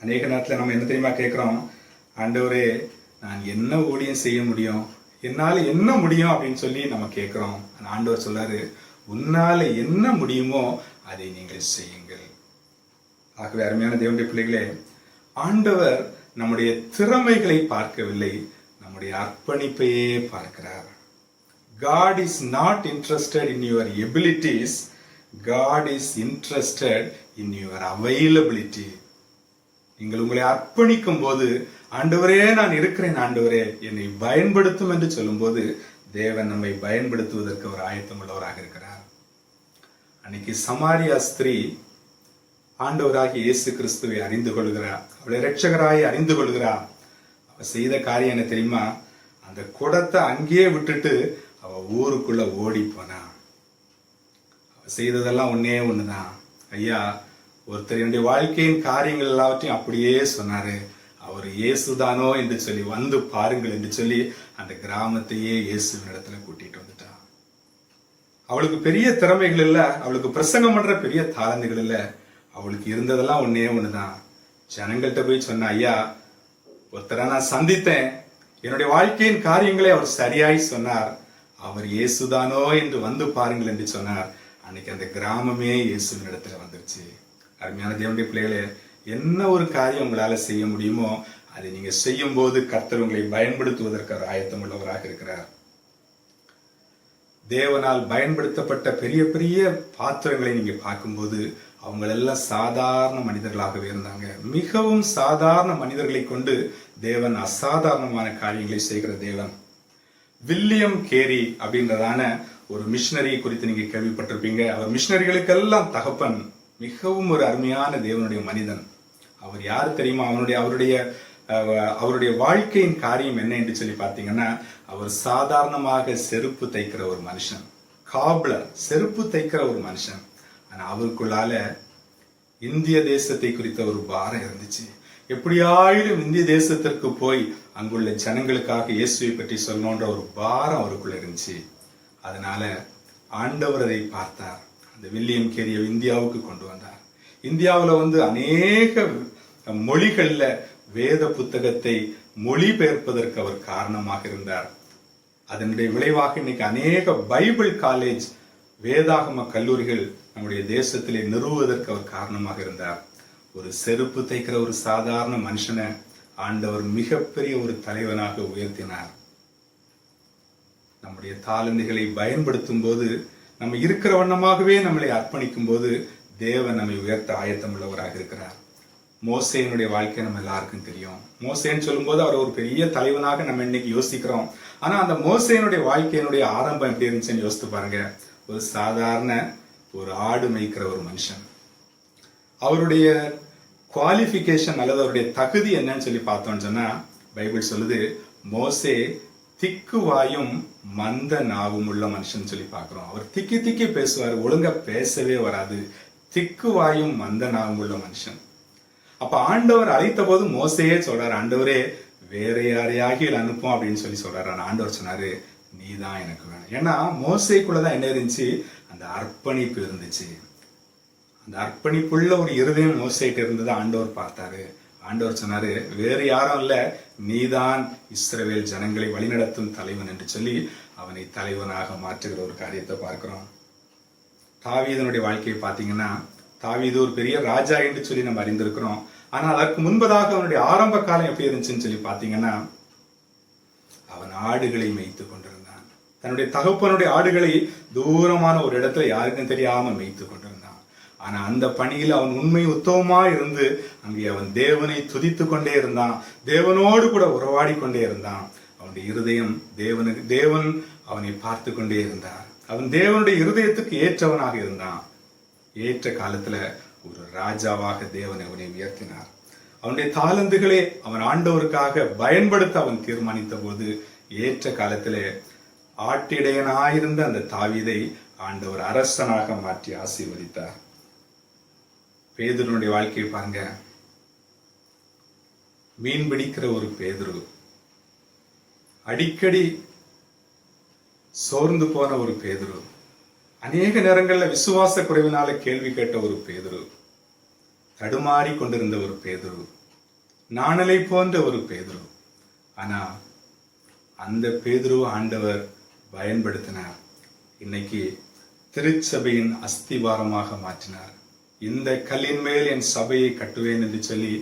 அநேக நேரத்துல நம்ம என்ன தெரியுமா கேட்கிறோம்? ஆண்டவரே, நான் என்ன ஊழியம் செய்ய முடியும், என்னால என்ன முடியும் அப்படின்னு சொல்லி நம்ம கேட்கிறோம். ஆண்டவர் சொல்றாரு, உன்னால என்ன முடியுமோ அதை நீங்கள் செய்யுங்கள். ஆகவே அருமையான தேவனுடைய பிள்ளைகளே, ஆண்டவர் நம்முடைய திறமைகளை பார்க்கவில்லை, நம்முடைய அர்ப்பணிப்பையே பார்க்கிறார். God is not interested in your abilities. God is interested in your availability. நீங்கள் உங்களை அர்ப்பணிக்கும் போது, ஆண்டவரே நான் இருக்கிறேன், ஆண்டவரே என்னை பயன்படுத்தும் என்று சொல்லும் போது தேவன் நம்மை பயன்படுத்துவதற்கு ஒரு ஆயத்தம் உள்ளவராக இருக்கிறார். அன்னைக்கு சமாரியா ஸ்திரீ ஆண்டவராகிய இயேசு கிறிஸ்துவை அறிந்து கொள்கிறார், அவளை இரட்சகராய் அறிந்து கொள்கிறார். அவ செய்த காரியம் என்ன தெரியுமா? அந்த குடத்தை அங்கேயே விட்டுட்டு அவ ஊருக்குள்ள ஓடி போனா. அவ செய்ததெல்லாம் ஒன்னே ஒண்ணுதான். ஐயா, ஒருத்தர் என்னுடைய வாழ்க்கையின் காரியங்கள் எல்லாவற்றையும் அப்படியே சொன்னாரு, அவர் இயேசுதானோ என்று சொல்லி வந்து பாருங்கள் என்று சொல்லி அந்த கிராமத்தையே இயேசுவின் இடத்துல கூட்டிட்டு வந்துட்டான். அவளுக்கு பெரிய திறமைகள் இல்ல, அவளுக்கு பிரசங்கம் பண்ற பெரிய தாளந்துகள் இல்ல, அவளுக்கு இருந்ததெல்லாம் ஒன்னே ஒண்ணுதான். ஜனங்கள்கிட்ட போய் சொன்ன, ஐயா, ஒருத்தரை நான் சந்தித்தேன், என்னுடைய வாழ்க்கையின் காரியங்களை அவர் சரியாய் சொன்னார், அவர் இயேசுதானோ என்று வந்து பாருங்கள் என்று சொன்னார். அன்னைக்கு அந்த கிராமமே இயேசுவின் இடத்துல வந்துருச்சு. அருமையான தேவனுடைய பிள்ளைகளே, என்ன ஒரு காரியம் உங்களால செய்ய முடியுமோ அதை நீங்க செய்யும் போது கர்த்தர் உங்களை பயன்படுத்துவதற்கு ஆயத்தம் உள்ளவராக இருக்கிறார். தேவனால் பயன்படுத்தப்பட்ட பெரிய பெரிய பாத்திரங்களை நீங்க பார்க்கும்போது அவங்களெல்லாம் சாதாரண மனிதர்களாகவே இருந்தாங்க. மிகவும் சாதாரண மனிதர்களை கொண்டு தேவன் அசாதாரணமான காரியங்களை செய்கிற தேவன். வில்லியம் கேரி அப்படின்றதான ஒரு மிஷனரி குறித்து நீங்க கேள்விப்பட்டிருப்பீங்க. அவர் மிஷனரிகளுக்கெல்லாம் தகப்பன், மிகவும் ஒரு அருமையான தேவனுடைய மனிதன். அவர் யாரு தெரியுமா? அவருடைய அவருடைய வாழ்க்கையின் காரியம் என்ன என்று சொல்லி பார்த்தீங்கன்னா, அவர் சாதாரணமாக செருப்பு தைக்கிற ஒரு மனுஷன், காப்லர், செருப்பு தைக்கிற ஒரு மனுஷன். ஆனா அவருக்குள்ளால இந்திய தேசத்தை குறித்த ஒரு பாரம் இருந்துச்சு. எப்படியாயிலும் இந்திய தேசத்திற்கு போய் அங்குள்ள ஜனங்களுக்காக இயேசுவை பற்றி சொல்லணுன்ற ஒரு பாரம் அவருக்குள்ள இருந்துச்சு. அதனால ஆண்டவர் அதை பார்த்தார். அந்த வில்லியம் கேரியை இந்தியாவுக்கு கொண்டு வந்தார். இந்தியாவில் அநேக மொழிகள்ல வேத புத்தகத்தை மொழிபெயர்ப்பதற்கு அவர் காரணமாக இருந்தார். அதனுடைய விளைவாக இன்னைக்கு அநேக பைபிள் காலேஜ், வேதாகம கல்லூரிகள் நம்முடைய தேசத்திலே நிறுவுவதற்கு அவர் காரணமாக இருந்தார். ஒரு செருப்பு தைக்கிற ஒரு சாதாரண மனுஷனை ஆண்டவர் மிகப்பெரிய ஒரு தலைவனாக உயர்த்தினார். நம்முடைய தாளந்துகளை பயன்படுத்தும் போது, நம்ம இருக்கிற வண்ணமாகவே நம்மளை அர்ப்பணிக்கும் போது தேவன் நம்மை உயர்த்த ஆயத்தம் உள்ளவராக இருக்கிறார். மோசேனுடைய வாழ்க்கை நம்ம எல்லாருக்கும் தெரியும். மோசேன்னு சொல்லும் போது அவர் ஒரு பெரிய தலைவனாக நம்ம இன்னைக்கு யோசிக்கிறோம். ஆனா அந்த மோசேனுடைய வாழ்க்கையினுடைய ஆரம்பம் எப்படி இருந்துச்சுன்னு யோசித்து பாருங்க. ஒரு சாதாரண ஒரு ஆடு மேய்க்கிற ஒரு மனுஷன். அவருடைய குவாலிஃபிகேஷன் அல்லது அவருடைய தகுதி என்னன்னு சொல்லி பார்த்தோம்னு சொன்னா, பைபிள் சொல்லுது மோசே திக்கு வாயும் மந்த நாவும் உள்ள மனுஷன் சொல்லி பார்க்கிறோம். அவர் திக்கி திக்கி பேசுவார், ஒழுங்கா பேசவே வராது. திக்கு வாயும் மந்த நாவும் உள்ள மனுஷன். அப்ப ஆண்டவர் அழைத்த போது மோசையே சொல்றாரு, ஆண்டவரே வேற யாரையாகி அனுப்பும் அப்படின்னு சொல்லி சொல்றாரு. ஆண்டவர் சொன்னாரு, நீ தான் எனக்கு வேணும். ஏன்னா மோசைக்குள்ளதான் என்ன இருந்துச்சு, அந்த அர்ப்பணிப்பு இருந்துச்சு. அந்த அர்ப்பணிப்புள்ள ஒரு இருதயம் மோசைட்டு இருந்தது ஆண்டவர் பார்த்தாரு. ஆண்டவர் சொன்னாரு, வேறு யாரும் இல்ல, நீதான் இஸ்ரவேல் ஜனங்களை வழிநடத்தும் தலைவன் என்று சொல்லி அவனை தலைவனாக மாற்றுகிற ஒரு காரியத்தை பார்க்கிறோம். தாவீதனுடைய வாழ்க்கையை பார்த்தீங்கன்னா, தாவீது ஒரு பெரிய ராஜா என்று சொல்லி நம்ம அறிந்திருக்கிறோம். ஆனா அதற்கு முன்பதாக அவனுடைய ஆரம்ப காலம் எப்படி இருந்துச்சுன்னு சொல்லி பார்த்தீங்கன்னா, அவன் ஆடுகளை மேய்த்து கொண்டிருந்தான். தன்னுடைய தகப்பனுடைய ஆடுகளை தூரமான ஒரு இடத்துல யாருக்கும் தெரியாம மேய்த்து கொண்டிருந்தான். ஆனா அந்த பணியில் அவன் உண்மை உத்தமமா இருந்து அங்கே அவன் தேவனை துதித்து கொண்டே இருந்தான். தேவனோடு கூட உறவாடி கொண்டே இருந்தான். அவனுடைய இருதயம் தேவன் அவனை பார்த்து கொண்டே இருந்தார். அவன் தேவனுடைய இருதயத்துக்கு ஏற்றவனாக இருந்தான். ஏற்ற காலத்துல ஒரு ராஜாவாக தேவன் அவனை உயர்த்தினார். அவனுடைய தாளந்துகளே அவன் ஆண்டவருக்காக பயன்படுத்த அவன் தீர்மானித்த போது, ஏற்ற காலத்திலே ஆட்டிடையனாயிருந்த அந்த தாவீதை ஆண்டவர் அரசனாக மாற்றி ஆசீர்வதித்தார். பேதுருனுடைய வாழ்க்கையை பாருங்க. மீன் பிடிக்கிற ஒரு பேதுரு, அடிக்கடி சோர்ந்து போன ஒரு பேதுரு, அநேக நேரங்கள்ல விசுவாச குறைவினால கேள்வி கேட்ட ஒரு பேதுரு, தடுமாறி கொண்டிருந்த ஒரு பேதுரு, நாணலை போன்ற ஒரு பேதுரு. ஆனா அந்த பேதுரு ஆண்டவர் பயன்படுத்தினார். இன்னைக்கு திருச்சபையின் அஸ்திவாரமாக மாற்றினார். இந்த கல்லின் மேல் என் சபையை கட்டுவேன் என்று சொல்லி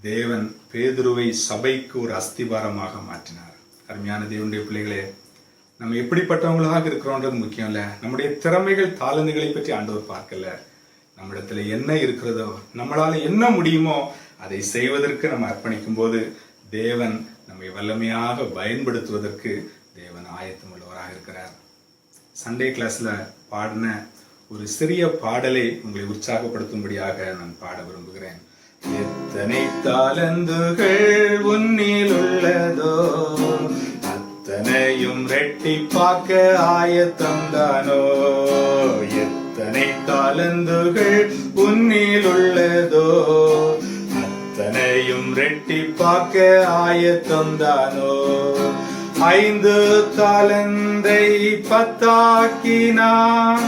தேவன் பேதுருவை சபைக்கு ஒரு அஸ்திவாரமாக மாற்றினார். அருமையான தேவனுடைய பிள்ளைகளே, நம்ம எப்படிப்பட்டவங்களாக இருக்கிறோன்றது முக்கியம் இல்ல. நம்முடைய திறமைகள் தாளந்துகளை பற்றி ஆண்டவர் பார்க்கல. நம்மிடத்துல என்ன இருக்கிறதோ, நம்மளால என்ன முடியுமோ அதை செய்வதற்கு நம்ம அர்ப்பணிக்கும் போது தேவன் நம்மை வல்லமையாக பயன்படுத்துவதற்கு தேவன் ஆயத்தம் உள்ளவராக இருக்கிறார். சண்டே கிளாஸ்ல பாடின ஒரு சிறிய பாடலை உங்களை உற்சாகப்படுத்தும்படியாக நான் பாட விரும்புகிறேன். எத்தனை தாளந்துகள் உன்னில் உள்ளதோ, அத்தனையும் ரெட்டிப்பாக்க ஆயத்தம் தானோ. எத்தனை தாளந்துகள் உன்னில் உள்ளதோ, அத்தனையும் ரெட்டிப்பாக்க ஆயத்தம் தானோ. 5 தாளந்தை 10 ஆக்கினான்,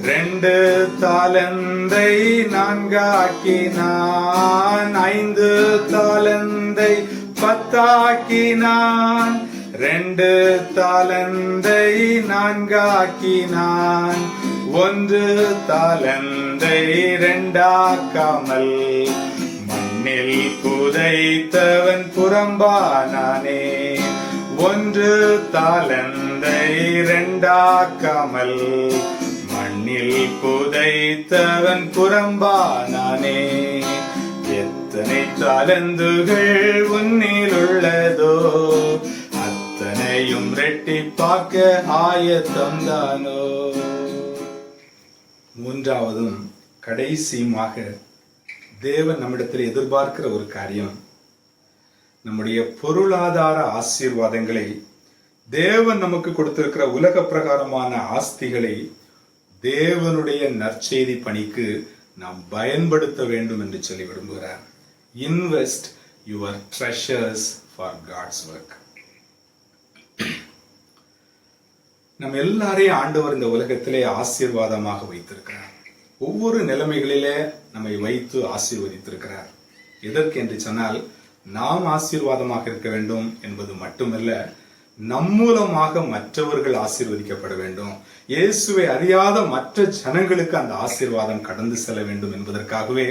2 தாளந்தை 4 ஆக்கினான். 5 தாளந்தை 10 ஆக்கினான், 2 தாளந்தை 4 ஆக்கினான். 1 தாளந்தை 2 ஆக்காமல் மண்ணில் புதைத்தவன் புறம்பானானே. 1 தாளந்தை 2 ஆக்காமல் மண்ணில் புதைத்தவன் புறம்பானானே. எத்தனை தாளந்துகள் உன்னில் உள்ளதோ, அத்தனையும் ரெட்டிப்பாக்க ஆயத்தம் தானோ. மூன்றாவதும் கடைசியுமாக தேவன் நம்மிடத்தில் எதிர்பார்க்கிற ஒரு காரியம், நம்முடைய பொருளாதார ஆசீர்வாதங்களை, தேவன் நமக்கு கொடுத்திருக்கிற உலக பிரகாரமான ஆஸ்திகளை தேவனுடைய நற்செய்தி பணிக்கு நாம் பயன்படுத்த வேண்டும் என்று சொல்லி விரும்புகிறார். Invest your treasures for God's work. நம்ம எல்லாரையும் ஆண்டவர் இந்த உலகத்திலே ஆசீர்வாதமாக வைத்திருக்கிறார். ஒவ்வொரு நிலைமைகளிலே நம்மை வைத்து ஆசீர்வதித்திருக்கிறார். எதற்கு என்று சொன்னால், நாம் ஆசீர்வாதமாக இருக்க வேண்டும் என்பது மட்டுமல்ல, நம் மூலமாக மற்றவர்கள் ஆசீர்வதிக்கப்பட வேண்டும். இயேசுவை அறியாத மற்ற ஜனங்களுக்கு அந்த ஆசீர்வாதம் கடந்து செல்ல வேண்டும் என்பதற்காகவே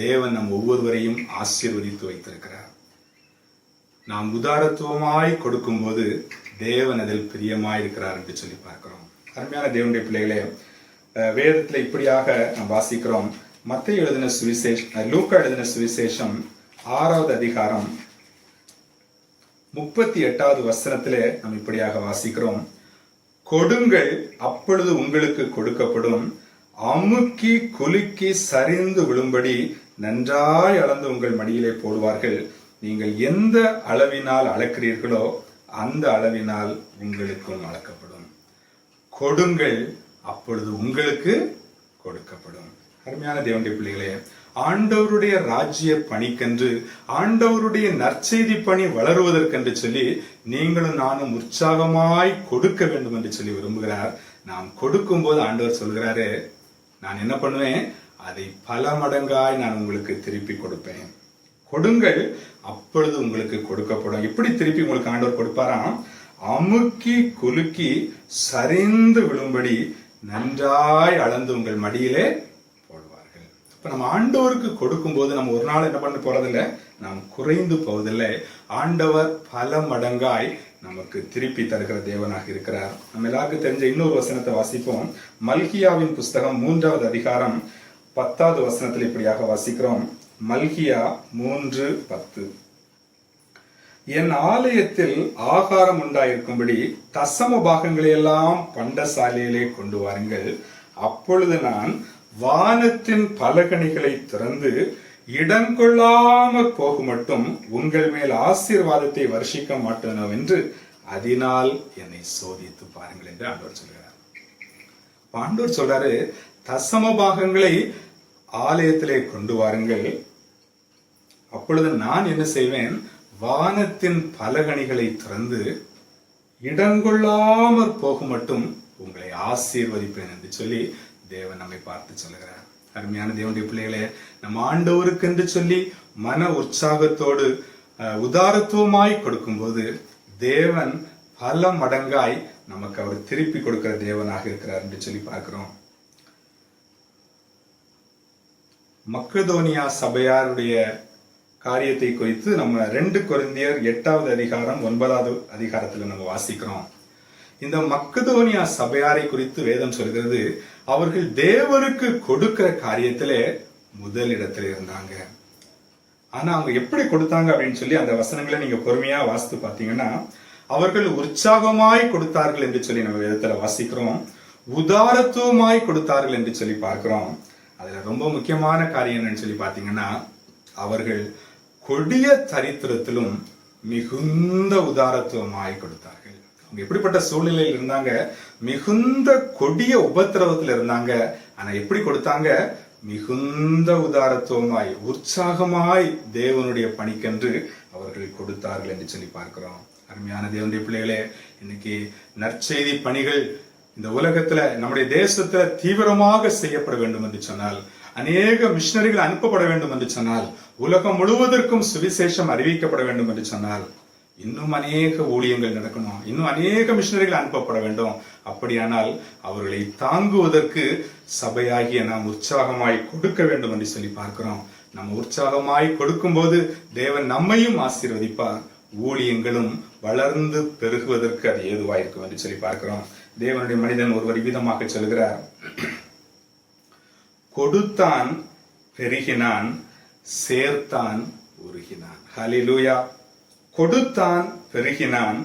தேவன் நம் ஒவ்வொருவரையும் ஆசீர்வதித்து வைத்திருக்கிறார். நாம் உதாரத்துவமாய் கொடுக்கும் போது தேவன் அதில் பிரியமாய் இருக்கிறார் என்று சொல்லி பார்க்கிறோம். அருமையான தேவனுடைய பிள்ளைகளே, வேதத்தில் இப்படியாக நாம் வாசிக்கிறோம். மத்தேயு எழுதின சுவிசேஷம், லூக்கா எழுதின சுவிசேஷம் 6வது அதிகாரம் 38வது வசனத்திலே நாம் இப்படியாக வாசிக்கிறோம். கொடுங்கள், அப்பொழுது உங்களுக்கு கொடுக்கப்படும். அமுக்கி குலுக்கி சரிந்து விழும்படி நன்றாய் அளந்து உங்கள் மடியிலே போடுவார்கள். நீங்கள் எந்த அளவினால் அளக்கிறீர்களோ அந்த அளவினால் உங்களுக்கும் அளக்கப்படும். கொடுங்கள், அப்பொழுது உங்களுக்கு கொடுக்கப்படும். அருமையான தேவனுடைய பிள்ளைகளே, ஆண்டவருடைய ராஜ்ய பணிக்கென்று, ஆண்டவருடைய நற்செய்தி பணி வளருவதற்கென்று சொல்லி நீங்களும் நானும் உற்சாகமாய் கொடுக்க வேண்டும் என்று சொல்லி விரும்புகிறார். நாம் கொடுக்கும் போது ஆண்டவர் சொல்கிறாரு, நான் என்ன பண்ணுவேன், அதை பல மடங்காய் நான் உங்களுக்கு திருப்பி கொடுப்பேன். கொடுங்கள், அப்பொழுது உங்களுக்கு கொடுக்கப்படும். எப்படி திருப்பி உங்களுக்கு ஆண்டவர் கொடுப்பாராம்? அமுக்கி குலுக்கி சரிந்து விழும்படி நன்றாய் அளந்து உங்கள் மடியிலே போடுவார்கள். இப்ப நம்ம ஆண்டவருக்கு கொடுக்கும் போது நம்ம ஒரு நாள் என்ன பண்ண போறதில்லை, நாம் குறைந்து போவதில்லை. ஆண்டவர் பல மடங்காய் நமக்கு திருப்பி தருகிற தேவனாக இருக்கிறார். நம்ம எல்லாருக்கும் தெரிஞ்ச இன்னொரு வசனத்தை வாசிப்போம். மல்கியாவின் புஸ்தகம் 3வது அதிகாரம் 10வது வசனத்தில் இப்படியாக வாசிக்கிறோம். மல்கியா 3:10. என் ஆலயத்தில் ஆகாரம் உண்டாயிருக்கும்படி தசம பாகங்களை எல்லாம் பண்டசாலையிலே கொண்டு வாருங்கள். அப்பொழுது நான் வானத்தின் பலகணிகளை திறந்து இடங்கொள்ளாமற் போகும் மட்டும் உங்கள் மேல் ஆசீர்வாதத்தை வருஷிக்க மாட்டேனோ என்று அதனால் என்னை சோதித்து பாருங்கள் என்று ஆண்டவர் சொல்கிறார். ஆண்டவர் சொல்றாரு, தசம பாகங்களை ஆலயத்திலே கொண்டு வாருங்கள். அப்பொழுது நான் என்ன செய்வேன், வானத்தின் பலகணிகளை திறந்து இடங்கொள்ளாமற் போகும் மட்டும் உங்களை ஆசீர்வதிப்பேன் என்று சொல்லி தேவன் நம்மை பார்த்து சொல்லுகிறார். அருமையான தேவனுடைய பிள்ளைகளே, நம்ம ஆண்டவருக்கு என்று சொல்லி மன உற்சாகத்தோடு உதாரத்துவமாய் கொடுக்கும்போது தேவன் பல மடங்காய் நமக்கு அவர் திருப்பி கொடுக்கிற தேவனாக இருக்கிறார் என்று சொல்லி பார்க்கிறோம். மக்கதோனியா சபையாருடைய காரியத்தை குறித்து நம்ம 2 கொரிந்தியர் 8வது அதிகாரம் 9வது அதிகாரத்துல நம்ம வாசிக்கிறோம். இந்த மக்கதோனியா சபையாரை குறித்து வேதம் சொல்கிறது, அவர்கள் தேவருக்கு கொடுக்கிற காரியத்திலே முதலிடத்தில் இருந்தாங்க. ஆனா அவங்க எப்படி கொடுத்தாங்க அப்படின்னு சொல்லி அந்த வசனங்களை நீங்க பொறுமையா வாசித்து பார்த்தீங்கன்னா, அவர்கள் உற்சாகமாய் கொடுத்தார்கள் என்று சொல்லி நம்ம வேதத்துல வாசிக்கிறோம். உதாரத்துவமாய் கொடுத்தார்கள் என்று சொல்லி பார்க்கிறோம். அதுல ரொம்ப முக்கியமான காரியம் என்னன்னு சொல்லி பாத்தீங்கன்னா, அவர்கள் கொடிய தரித்திரத்திலும் மிகுந்த உதாரத்துவமாய் கொடுத்தார்கள். அவங்க எப்படிப்பட்ட சூழ்நிலையில் இருந்தாங்க, மிகுந்த கொடிய உபத்திரவத்தில் இருந்தாங்க. ஆனா எப்படி கொடுத்தாங்க, மிகுந்த உதாரத்துவமாய் உற்சாகமாய் தேவனுடைய பணிக்கென்று அவர்கள் கொடுத்தார்கள் என்று சொல்லி பார்க்கிறோம். அருமையான தேவனுடைய பிள்ளைகளே, இன்னைக்கு நற்செய்தி பணிகள் இந்த உலகத்துல நம்முடைய தேசத்துல தீவிரமாக செய்யப்பட வேண்டும் என்று சொன்னால், அநேக மிஷனரிகள் அனுப்பப்பட வேண்டும் என்று சொன்னால், உலகம் முழுவதற்கும் சுவிசேஷம் அறிவிக்கப்பட வேண்டும் என்று சொன்னால், இன்னும் அநேக ஊழியங்கள் நடக்கணும், இன்னும் அநேக மிஷனரிகள் அனுப்பப்பட வேண்டும். அப்படியானால் அவர்களை தாங்குவதற்கு சபையாகிய நாம் உற்சாகமாய் கொடுக்க வேண்டும் என்று சொல்லி பார்க்கிறோம். நம்ம உற்சாகமாய் கொடுக்கும் போது தேவன் நம்மையும் ஆசீர்வதிப்பார், ஊழியங்களும் வளர்ந்து பெருகுவதற்கு அது ஏதுவாயிருக்கும் என்று சொல்லி பார்க்கிறோம். தேவனுடைய மனிதன் ஒருவர் விதமாக சொல்கிறார், கொடுத்தான் பெருகினான், சேர்த்தான் உருகினான். ஹல்லேலூயா. கொடுத்தான் பெருகினான்,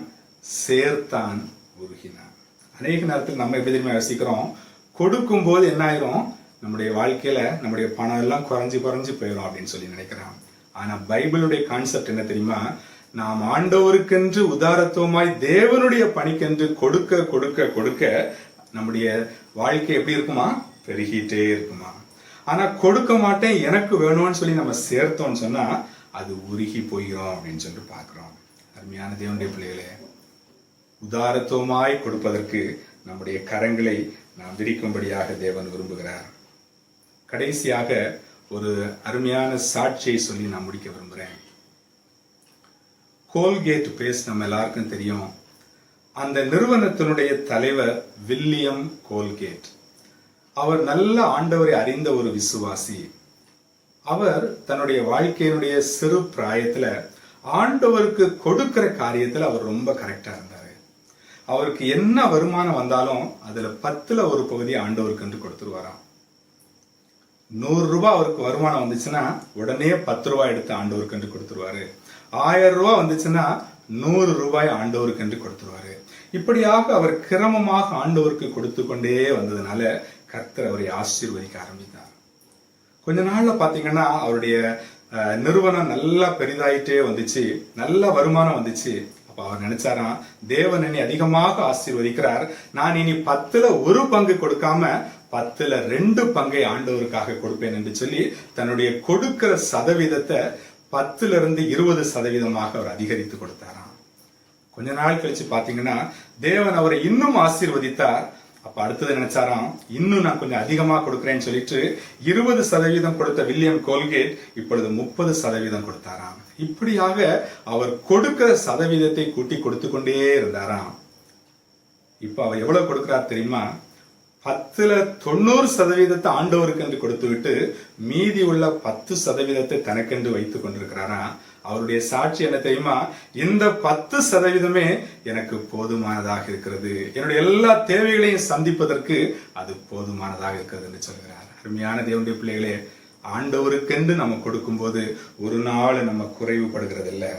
சேர்த்தான் உருகினான். அநேக நேரத்தில் நம்ம எப்படி தெரியுமா யோசிக்கிறோம், கொடுக்கும் போது என்ன ஆயிரும், நம்முடைய வாழ்க்கையில நம்முடைய பணம் எல்லாம் குறைஞ்சு போயிடும் அப்படின்னு சொல்லி நினைக்கிறோம். ஆனா பைபிளுடைய கான்செப்ட் என்ன தெரியுமா, நாம் ஆண்டவருக்கென்று உதாரத்துவமாய் தேவனுடைய பணிக்கென்று கொடுக்க கொடுக்க கொடுக்க நம்முடைய வாழ்க்கை எப்படி இருக்குமா? பெருகிட்டே இருக்குமா? ஆனா கொடுக்க மாட்டேன் எனக்கு வேணும்னு சொல்லி நம்ம சேர்த்தோம்னு சொன்னா அது உருகி போயிடும் அப்படின்னு சொல்லிட்டு பார்க்கிறோம். அருமையான தேவனுடைய பிள்ளைகளே, உதாரத்துவமாய் கொடுப்பதற்கு நம்முடைய கரங்களை நாம் விரிக்கும்படியாக தேவன் விரும்புகிறார். கடைசியாக ஒரு அருமையான சாட்சியை சொல்லி நான் முடிக்க விரும்புகிறேன். கோல்கேட் பேஸ்ட் நம்ம எல்லாருக்கும் தெரியும். அந்த நிறுவனத்தினுடைய தலைவர் வில்லியம் கோல்கேட். அவர் நல்ல ஆண்டவரை அறிந்த ஒரு விசுவாசி. அவர் தன்னுடைய வாழ்க்கையினுடைய சிறு பிராயத்துல ஆண்டவருக்கு கொடுக்கிற காரியத்துல அவர் ரொம்ப கரெக்டா இருந்தாரு. அவருக்கு என்ன வருமானம் வந்தாலும் அதுல 10ல் ஒரு பகுதி ஆண்டவருக்கு என்று கொடுத்துருவாராம். 100 ரூபாய் அவருக்கு வருமானம் வந்துச்சுன்னா உடனே 10 ரூபாய் எடுத்து ஆண்டவருக்கு என்று கொடுத்துருவாரு. 1000 ரூபாய் வந்துச்சுன்னா 100 ரூபாய் ஆண்டவருக்கு என்று கொடுத்துருவாரு. இப்படியாக அவர் கிரமமாக ஆண்டவருக்கு கொடுத்து கொண்டே வந்ததுனால கர்த்தர் அவரை ஆசீர்வதிக்க ஆரம்பித்தார். கொஞ்ச நாள்ல பாத்தீங்கன்னா அவருடைய நிறுவனம் நல்லா பெரிதாயிட்டே வந்துச்சு, நல்ல வருமானம் வந்துச்சு. அப்ப அவர் நினைச்சாராம், தேவன் என்னை அதிகமாக ஆசீர்வதிக்கிறார், நான் இனி 10ல் ஒரு பங்கு கொடுக்காம 10ல் 2 பங்கை ஆண்டவருக்காக கொடுப்பேன் என்று சொல்லி தன்னுடைய கொடுக்கிற சதவீதத்தை 10லிருந்து 20% அவர் அதிகரித்து கொடுத்தாராம். கொஞ்ச நாள் கழிச்சு பாத்தீங்கன்னா தேவன் அவரை இன்னும் ஆசீர்வதித்தார். அப்ப அடுத்தது நினைச்சாராம், இன்னும் நான் கொஞ்சம் அதிகமா கொடுக்கிறேன்னு சொல்லிட்டு 20% கொடுத்த வில்லியம் கோல்கேட் இப்பொழுது 30% கொடுத்தாராம். இப்படியாக அவர் கொடுக்கிற சதவீதத்தை கூட்டி கொடுத்து கொண்டே இருந்தாராம். இப்ப அவர் எவ்வளவு கொடுக்கிறார் தெரியுமா? 10ல் 90% ஆண்டவருக்கு என்று கொடுத்து விட்டு மீதி உள்ள 10% தனக்கென்று வைத்துக் கொண்டிருக்கிறாராம். அவருடைய சாட்சி என்ன தெரியுமா? இந்த 10% எனக்கு போதுமானதாக இருக்கிறது, என்னுடைய எல்லா தேவைகளையும் சந்திப்பதற்கு அது போதுமானதாக இருக்கிறது என்று சொல்கிறார். அருமையான தேவனுடைய பிள்ளைகளே, ஆண்டவருக்கென்று நம்ம கொடுக்கும் போது ஒரு நாள் நம்ம குறைவுபடுகிறது இல்லை.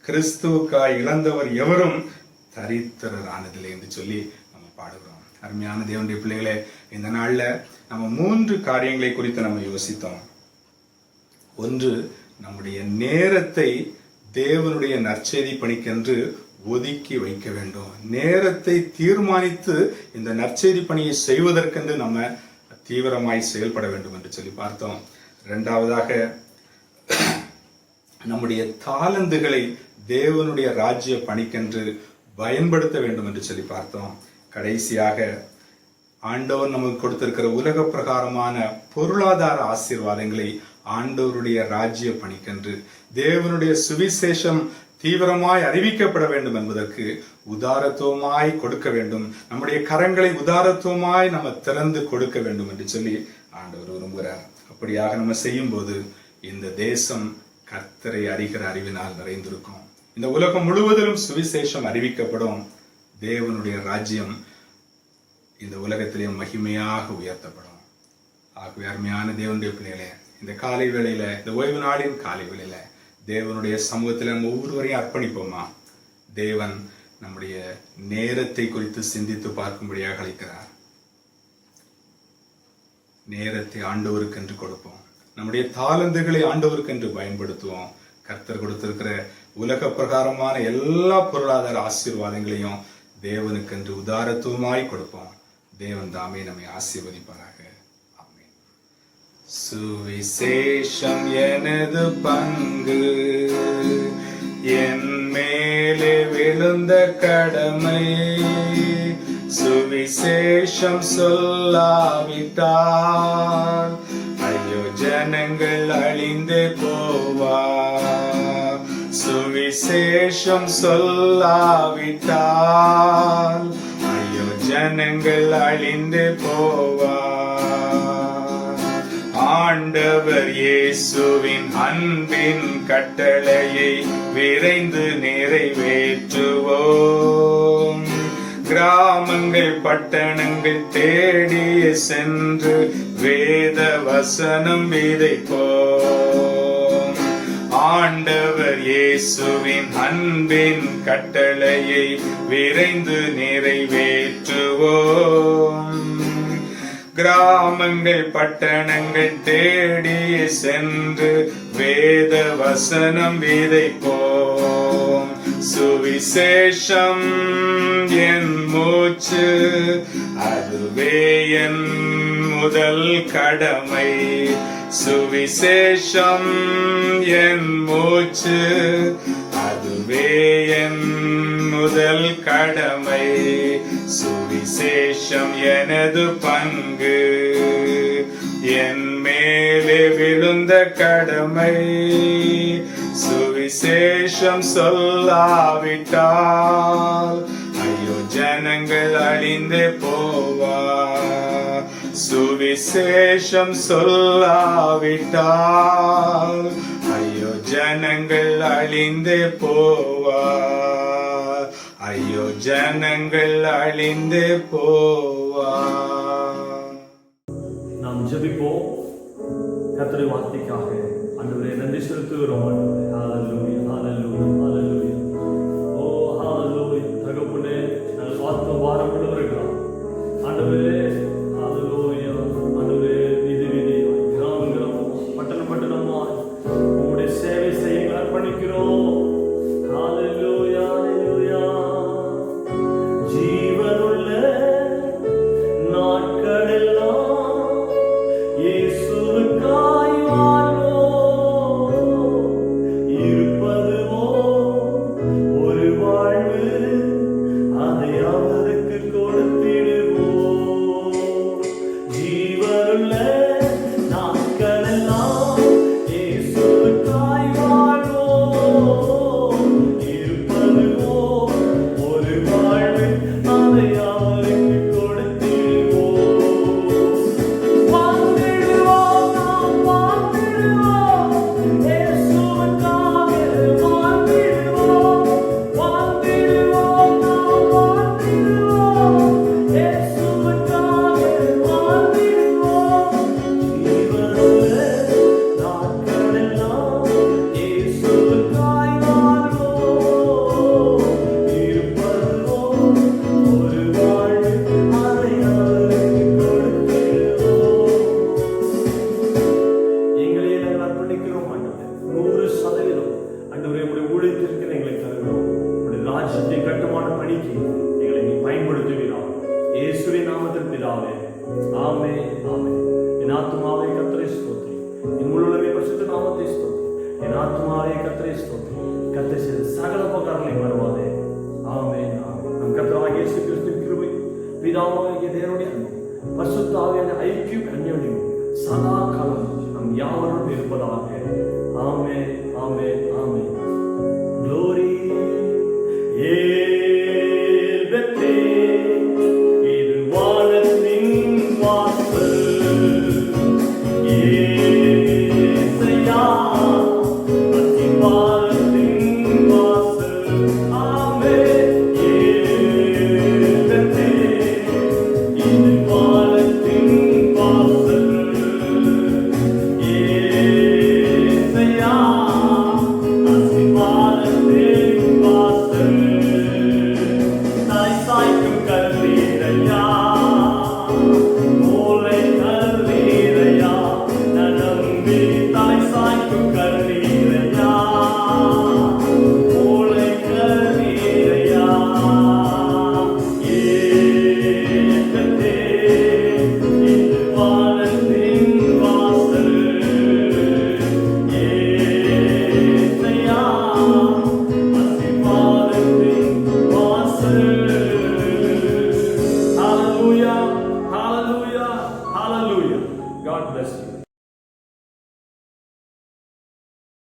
கிறிஸ்துவுக்காய் இழந்தவர் எவரும் தரித்திரரானதில்லை என்று சொல்லி நம்ம பாடுகிறோம். அருமையான தேவனுடைய பிள்ளைகளே, இந்த நாள்ல நம்ம 3 காரியங்களை குறித்து நம்ம யோசித்தோம். ஒன்று, நம்முடைய நேரத்தை தேவனுடைய நற்செய்தி பணிக்கென்று ஒதுக்கி வைக்க வேண்டும். நேரத்தை தீர்மானித்து இந்த நற்செய்தி பணியை செய்வதற்கென்று நம்ம தீவிரமாய் செயல்பட வேண்டும் என்று சொல்லி பார்த்தோம். 2வதாக, நம்முடைய தாளந்துகளை தேவனுடைய ராஜ்ய பணிக்கென்று பயன்படுத்த வேண்டும் என்று சொல்லி பார்த்தோம். கடைசியாக, ஆண்டவர் நமக்கு கொடுத்திருக்கிற உலக பிரகாரமான பொருளாதார ஆசீர்வாதங்களை ஆண்டவருடைய ராஜ்ய பணிக்கென்று தேவனுடைய சுவிசேஷம் தீவிரமாய் அறிவிக்கப்பட வேண்டும் என்பதற்கு உதாரத்துவமாய் கொடுக்க வேண்டும். நம்முடைய கரங்களை உதாரத்துவமாய் நம்ம திறந்து கொடுக்க வேண்டும் என்று சொல்லி ஆண்டவர் விரும்புகிறார். அப்படியாக நம்ம செய்யும் போது இந்த தேசம் கர்த்தரை அறிகிற அறிவினால் நிறைந்திருக்கும். இந்த உலகம் முழுவதிலும் சுவிசேஷம் அறிவிக்கப்படும். தேவனுடைய ராஜ்யம் இந்த உலகத்திலே மகிமையாக உயர்த்தப்படும். ஆகவே அருமையான தேவனுடைய பிள்ளைகளே, இந்த காலை வேளையில, இந்த ஓய்வு நாளின் காலை வேளையில தேவனுடைய சமூகத்தில் நம்ம ஒவ்வொருவரையும் அர்ப்பணிப்போமா? தேவன் நம்முடைய நேரத்தை குறித்து சிந்தித்து பார்க்கும்படியாக அழைக்கிறார். நேரத்தை ஆண்டவருக்கு என்று கொடுப்போம். நம்முடைய தாளந்துகளை ஆண்டவருக்கு என்று பயன்படுத்துவோம். கர்த்தர் கொடுத்திருக்கிற உலக பிரகாரமான எல்லா பொருளாதார ஆசீர்வாதங்களையும் தேவனுக்கு என்று உதாரத்துவமாய் கொடுப்போம். தேவன் தாமே நம்மை ஆசீர்வதிப்பாராக. ஆமென். சுவிசேஷம் எனது பங்கு, என் மேலே விழுந்த கடமை. சுவிசேஷம் சொல்லாவிட்டால் ஐயோ ஜனங்கள் அழிந்தே போவார். சுவிசேஷம் சொல்லாவிட்டால் ஐயோ ஜனங்கள் அழிந்தே போவார். ஆண்டவர் இயேசுவின் அன்பின் கட்டளையை விரைந்து நிறைவேற்றுவோம். கிராமங்கள் பட்டணங்கள் தேடிய சென்று வேத வசனம் விதைப்போம். ஆண்டவர் இயேசுவின் அன்பின் கட்டளையை விரைந்து நிறைவேற்றுவோம். கிராமங்கள் பட்டணங்கள் தேடிய சென்று வேத வசனம் விதைப்போம். சுவிசேஷம் என் மூச்சு, அதுவே என் முதல் கடமை. சுவிசேஷம் என் மூச்சு, அதுவே என் முதல் கடமை. சுவிசேஷம் எனது பங்கு, என் மேலே விழுந்த கடமை. சுவிசேஷம் சொல்லாவிட்டால் ஐயோ ஜனங்கள் அழிந்தே போவார். சுவிசேஷம் சொல்லாவிட்டால் ஐயோ ஜனங்கள் அழிந்தே போவார். ஐயோ ஜனங்கள் அழிந்தே போவார். நாம் ஜெபிப்போம். கர்த்தருடைய வார்த்தைக்காக ஆண்டவரே நன்றி செலுத்துகிறோம். ஹalleluya ஹalleluya ஹalleluya. ஓ ஹalleluya. தகப்பனே நாங்கள் வார்த்தை வாரமுள்ளவர்களா ஆண்டவரே. ஹalleluya ஆண்டவரே. வீதி வீதியாய் கிராமங்களமா பட்டணம் பட்டணமாய் உம்முடைய சேவை செய்ய அர்ப்பணிக்கிறோம். ஹalleluya ஹalleluya. ஜீவனுள்ள நாட்களெல்லாம் இயேசுவுக்காய் வாழ்வோம். இருப்பதுவோ ஒரு வாழ்வு, அதை அவருக்கு கொடுத்திடுவோம். ஜீவனுள்ள நாட்களெல்லாம் இயேசுவுக்காய் வாழ்வோம். இருப்பதுவோ ஒரு வாழ்வு, அதை அவருக்கு கொடுத்திடுவோம். வாழ்ந்திடுவோம், நாம் வாழ்ந்திடுவோம். இயேசுவுக்காக வாழ்ந்திடுவோம். வாழ்ந்திடுவோம், நாம் வாழ்ந்திடுவோம். இயேசுவுக்காக வாழ்ந்திடுவோம். ஜீவனுள்ள நாட்களெல்லாம் இயேசுவுக்காய் வாழ்வோம். இருப்பதுவோ ஒரு வாழ்வு, அதை அவருக்கு கொடுத்திடுவோம். எங்களை நாங்கள் அர்ப்பணிக்கிறோம் ஆண்டவரே. 100% ஆண்டவரே உம்முடைய ஊழியத்திற்கு எங்களை தருகிறோம். உம்முடைய ராஜ்யத்தின் கட்டுமான பணிக்கு எங்களை நீ பயன்படுத்துவீராக. இயேசுவின் நாமத்தில் பிதாவே. ஆமென் ஆமென். என் ஆத்துமாவே கர்த்தரை ஸ்தோத்திரி. என் முழுவதுமே பரிசுத்த நாமத்தை ஸ்தோத்திரி. என் ஆத்துமாவே கர்த்தரை ஸ்தோத்திரி. கர்த்தர் செய்த சகல உபகாரங்களை மறவாதே. ஆமென் ஆமென். நம் கர்த்தராகிய இயேசு கிறிஸ்துவின் கிருபை, பிதாவாகிய தேவனுடைய அன்பு, பரிசுத்த ஆவியான ஐக்கியம் அந்யோன்யம் சதா காலம் நம் யாவரும் இருப்பதாக. ஆமென் ஆமென் ஆமென். Glory.